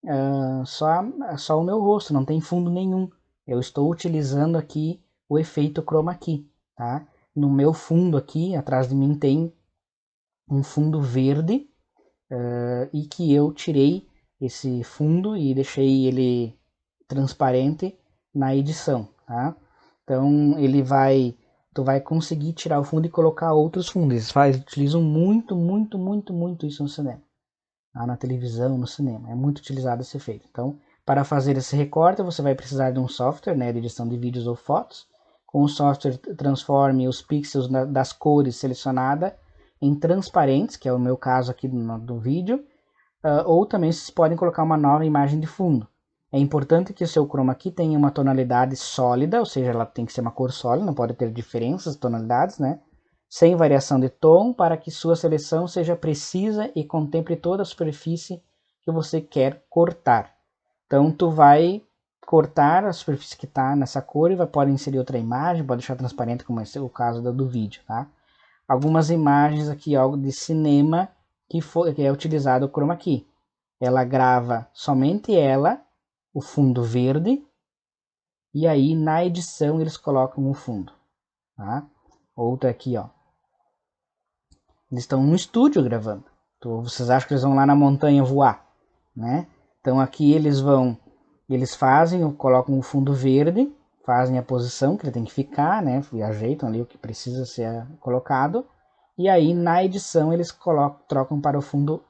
o meu rosto, não tem fundo nenhum. Eu estou utilizando aqui o efeito chroma key, tá? No meu fundo aqui, atrás de mim tem um fundo verde, e que eu tirei esse fundo e deixei ele transparente na edição, tá? Então tu vai conseguir tirar o fundo e colocar outros fundos. Eles utilizam muito isso no cinema, tá? Na televisão, no cinema, é muito utilizado esse efeito. Então, para fazer esse recorte, você vai precisar de um software, né, de edição de vídeos ou fotos. Com o software, transforme os pixels das cores selecionadas em transparentes, que é o meu caso aqui do vídeo, ou também vocês podem colocar uma nova imagem de fundo. É importante que o seu chroma key tenha uma tonalidade sólida, ou seja, ela tem que ser uma cor sólida, não pode ter diferenças de tonalidades, né? Sem variação de tom, para que sua seleção seja precisa e contemple toda a superfície que você quer cortar. Então tu vai cortar a superfície que está nessa cor e pode inserir outra imagem, pode deixar transparente, como é o caso do vídeo, tá? Algumas imagens aqui, algo de cinema, que é utilizado o chroma key. Ela grava somente o fundo verde, e aí na edição eles colocam o fundo. tá? Outra aqui, ó. Eles estão no estúdio gravando. Então, vocês acham que eles vão lá na montanha voar, né? Então aqui eles fazem, colocam o fundo verde, fazem a posição que ele tem que ficar, né? E ajeitam ali o que precisa ser colocado. E aí na edição eles trocam para o fundo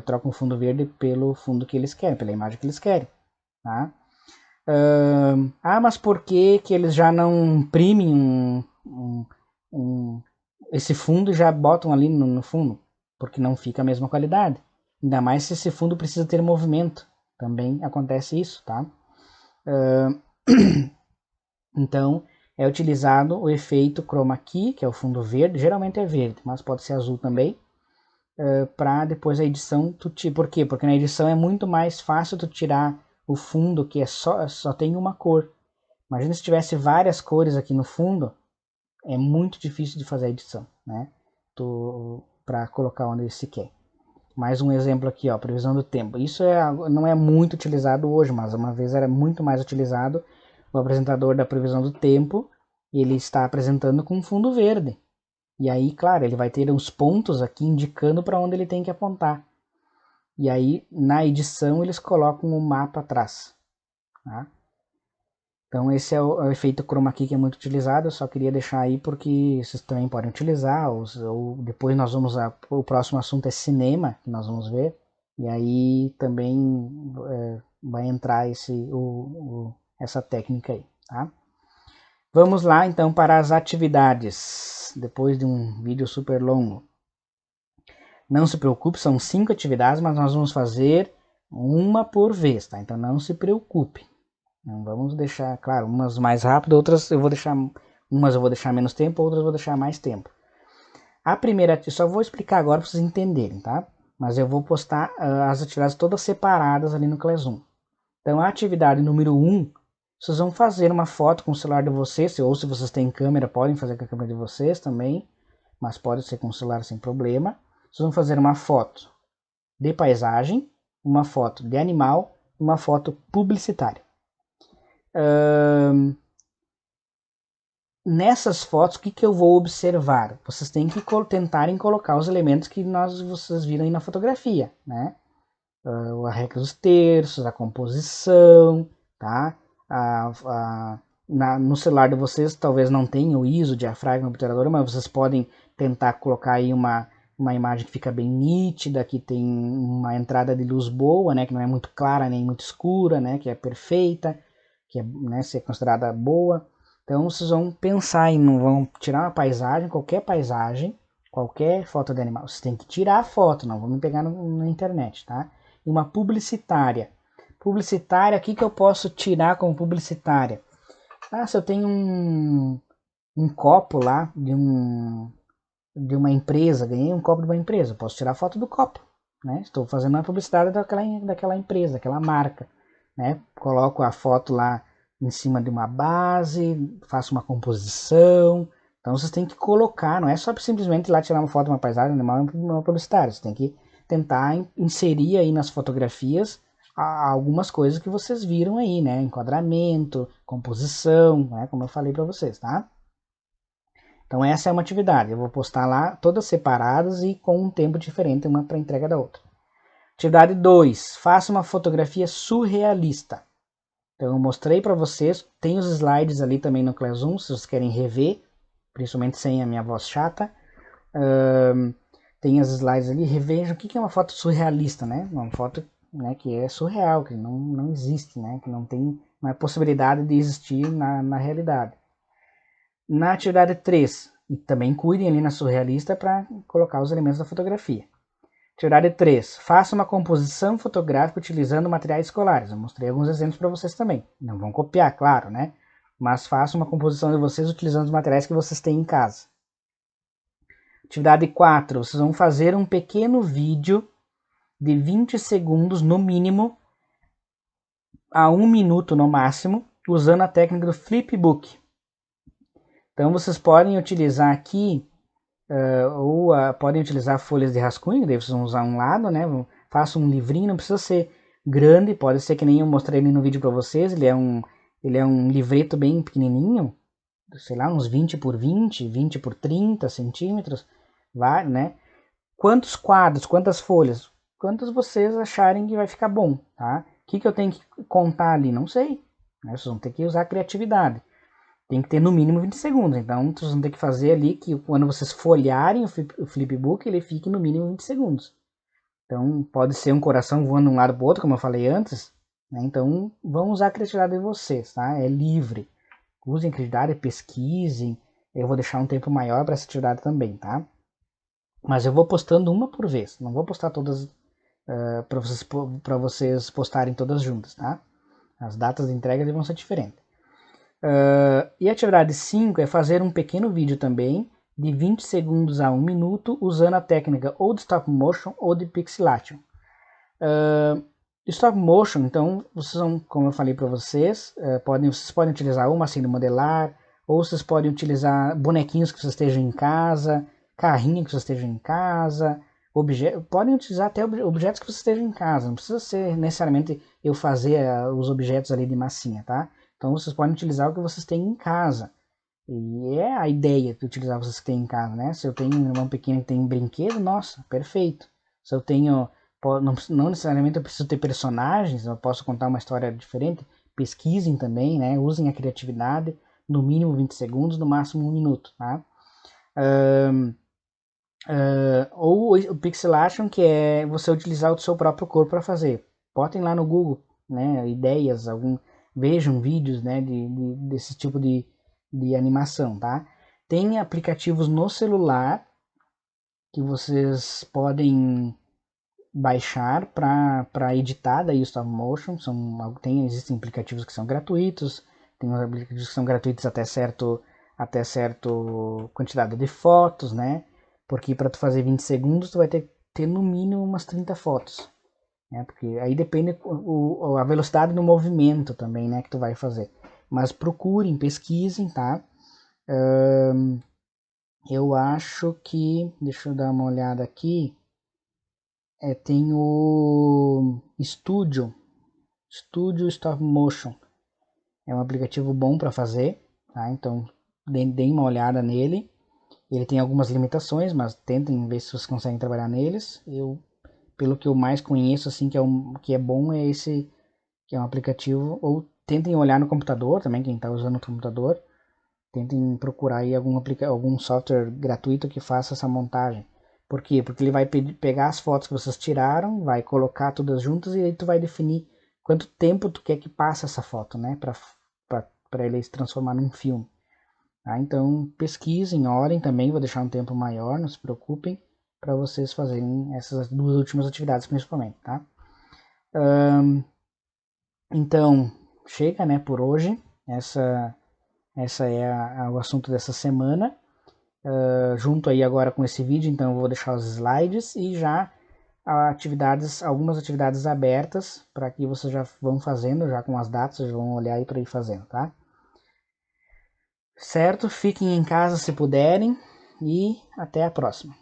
trocam o fundo verde pelo fundo que eles querem, pela imagem que eles querem, tá? Mas por que eles já não imprimem esse fundo e já botam ali no fundo? Porque não fica a mesma qualidade. Ainda mais se esse fundo precisa ter movimento. Também acontece isso, tá? Então, é utilizado o efeito chroma key, que é o fundo verde, geralmente é verde, mas pode ser azul também, para depois a edição, por quê? Porque na edição é muito mais fácil tu tirar o fundo que só tem uma cor. Imagina se tivesse várias cores aqui no fundo, é muito difícil de fazer a edição, né? Para colocar onde se quer. Mais um exemplo aqui, ó, previsão do tempo. Isso não é muito utilizado hoje, mas uma vez era muito mais utilizado. O apresentador da previsão do tempo, ele está apresentando com fundo verde. E aí, claro, ele vai ter uns pontos aqui indicando para onde ele tem que apontar. E aí, na edição, eles colocam o mapa atrás. Tá? Então, esse é o efeito chroma key que é muito utilizado. Eu só queria deixar aí porque vocês também podem utilizar. Ou depois nós vamos... O próximo assunto é cinema, que nós vamos ver. E aí também vai entrar essa técnica aí, tá? Vamos lá então para as atividades, depois de um vídeo super longo. Não se preocupe, são 5 atividades, mas nós vamos fazer uma por vez, tá? Então não se preocupe. Não vamos deixar, claro, umas mais rápido, outras eu vou deixar menos tempo, outras eu vou deixar mais tempo. A primeira, eu só vou explicar agora para vocês entenderem, tá? Mas eu vou postar as atividades todas separadas ali no Classroom. Então a atividade número 1, vocês vão fazer uma foto com o celular de vocês, ou se vocês têm câmera, podem fazer com a câmera de vocês também, mas pode ser com o celular sem problema. Vocês vão fazer uma foto de paisagem, uma foto de animal, uma foto publicitária. Nessas fotos, o que eu vou observar? Vocês têm que tentarem colocar os elementos que vocês viram aí na fotografia, né? A regra dos terços, a composição, tá? No celular de vocês talvez não tenha o ISO, diafragma, obturador, mas vocês podem tentar colocar aí uma imagem que fica bem nítida, que tem uma entrada de luz boa, né? Que não é muito clara nem muito escura, né? Que é perfeita, que é, né, ser considerada boa. Então vocês vão pensar vão tirar uma paisagem, qualquer foto de animal. Vocês têm que tirar a foto, não vamos pegar na internet, tá? E uma publicitária. Publicitária, o que eu posso tirar como publicitária? Se eu tenho um copo lá de uma empresa, ganhei um copo de uma empresa, posso tirar a foto do copo, né? Estou fazendo uma publicidade daquela empresa, daquela marca, né? Coloco a foto lá em cima de uma base, faço uma composição. Então vocês têm que colocar, não é só simplesmente ir lá tirar uma foto de uma paisagem, uma publicitária, você tem que tentar inserir aí nas fotografias algumas coisas que vocês viram aí, né? Enquadramento, composição, né? Como eu falei para vocês, tá? Então essa é uma atividade, eu vou postar lá todas separadas e com um tempo diferente, uma para entrega da outra. Atividade 2, faça uma fotografia surrealista. Então eu mostrei para vocês, tem os slides ali também no Classroom, se vocês querem rever, principalmente sem a minha voz chata. Tem as slides ali, revejam o que é uma foto surrealista, né? Uma foto, né, que é surreal, que não existe, né? Que não tem uma possibilidade de existir na realidade. Na atividade 3, e também cuidem ali na surrealista para colocar os elementos da fotografia. Atividade 3, faça uma composição fotográfica utilizando materiais escolares. Eu mostrei alguns exemplos para vocês também. Não vão copiar, claro, né? Mas faça uma composição de vocês utilizando os materiais que vocês têm em casa. Atividade 4, vocês vão fazer um pequeno vídeo de 20 segundos no mínimo a 1 minuto no máximo, usando a técnica do flipbook. Então vocês podem utilizar aqui, podem utilizar folhas de rascunho, daí vocês vão usar um lado, né? Faça um livrinho, não precisa ser grande, pode ser que nem eu mostrei ali no vídeo para vocês, ele é um livreto bem pequenininho, sei lá, uns 20 por 20, 20 por 30 centímetros, vai, né? Quantos quadros, quantas folhas, quantos vocês acharem que vai ficar bom, tá? O que eu tenho que contar ali? Não sei, né? Vocês vão ter que usar a criatividade. Tem que ter no mínimo 20 segundos, então vocês vão ter que fazer ali que quando vocês folharem o flipbook, ele fique no mínimo 20 segundos. Então pode ser um coração voando de um lado para o outro, como eu falei antes, né? Então vão usar a criatividade de vocês, tá? É livre. Usem criatividade, pesquisem. Eu vou deixar um tempo maior para essa atividade também, tá? Mas eu vou postando uma por vez. Não vou postar todas para vocês postarem todas juntas, tá? As datas de entrega vão ser diferentes. E a atividade 5 é fazer um pequeno vídeo também, de 20 segundos a 1 minuto, usando a técnica ou de stop motion ou de pixelation. Stop motion, então, vocês vão, como eu falei para vocês, vocês podem utilizar uma assim de modelar, ou vocês podem utilizar bonequinhos que vocês estejam em casa, carrinho que vocês estejam em casa, podem utilizar até objetos que vocês estejam em casa, não precisa ser necessariamente eu fazer os objetos ali de massinha, tá? Então vocês podem utilizar o que vocês têm em casa. E é a ideia de utilizar vocês que têm em casa, né? Se eu tenho um irmão pequeno que tem um brinquedo, nossa, perfeito. Se eu tenho, não necessariamente eu preciso ter personagens, eu posso contar uma história diferente. Pesquisem também, né? Usem a criatividade, no mínimo 20 segundos, no máximo 1 minuto, tá? Ou o pixelation, que é você utilizar o seu próprio corpo para fazer. Botem lá no Google, né? Ideias, vejam vídeos, né? Desse tipo de animação, tá? Tem aplicativos no celular que vocês podem baixar para editar daí o stop motion. Existem aplicativos que são gratuitos, tem aplicativos que são gratuitos até certo quantidade de fotos, né? Porque para tu fazer 20 segundos tu vai ter no mínimo umas 30 fotos, né? Porque aí depende a velocidade do movimento também, né, que tu vai fazer. Mas procurem, pesquisem, tá? Eu acho que, deixa eu dar uma olhada aqui, tem o Studio Stop Motion. É um aplicativo bom para fazer, tá? Então deem uma olhada nele. Ele tem algumas limitações, mas tentem ver se vocês conseguem trabalhar neles. Pelo que eu mais conheço, assim, que é bom é esse, que é um aplicativo. Ou tentem olhar no computador também, quem está usando o computador. Tentem procurar aí algum software gratuito que faça essa montagem. Por quê? Porque ele vai pegar as fotos que vocês tiraram, vai colocar todas juntas e aí tu vai definir quanto tempo tu quer que passe essa foto, né? Para ele se transformar num filme. Tá? Então pesquisem, orem também, vou deixar um tempo maior, não se preocupem, para vocês fazerem essas duas últimas atividades principalmente, tá? Então, chega, né, por hoje. Essa é o assunto dessa semana. Junto aí agora com esse vídeo, então eu vou deixar os slides e já algumas atividades abertas para que vocês já vão fazendo, já com as datas, já vão olhar aí para ir fazendo, tá? Certo? Fiquem em casa se puderem e até a próxima.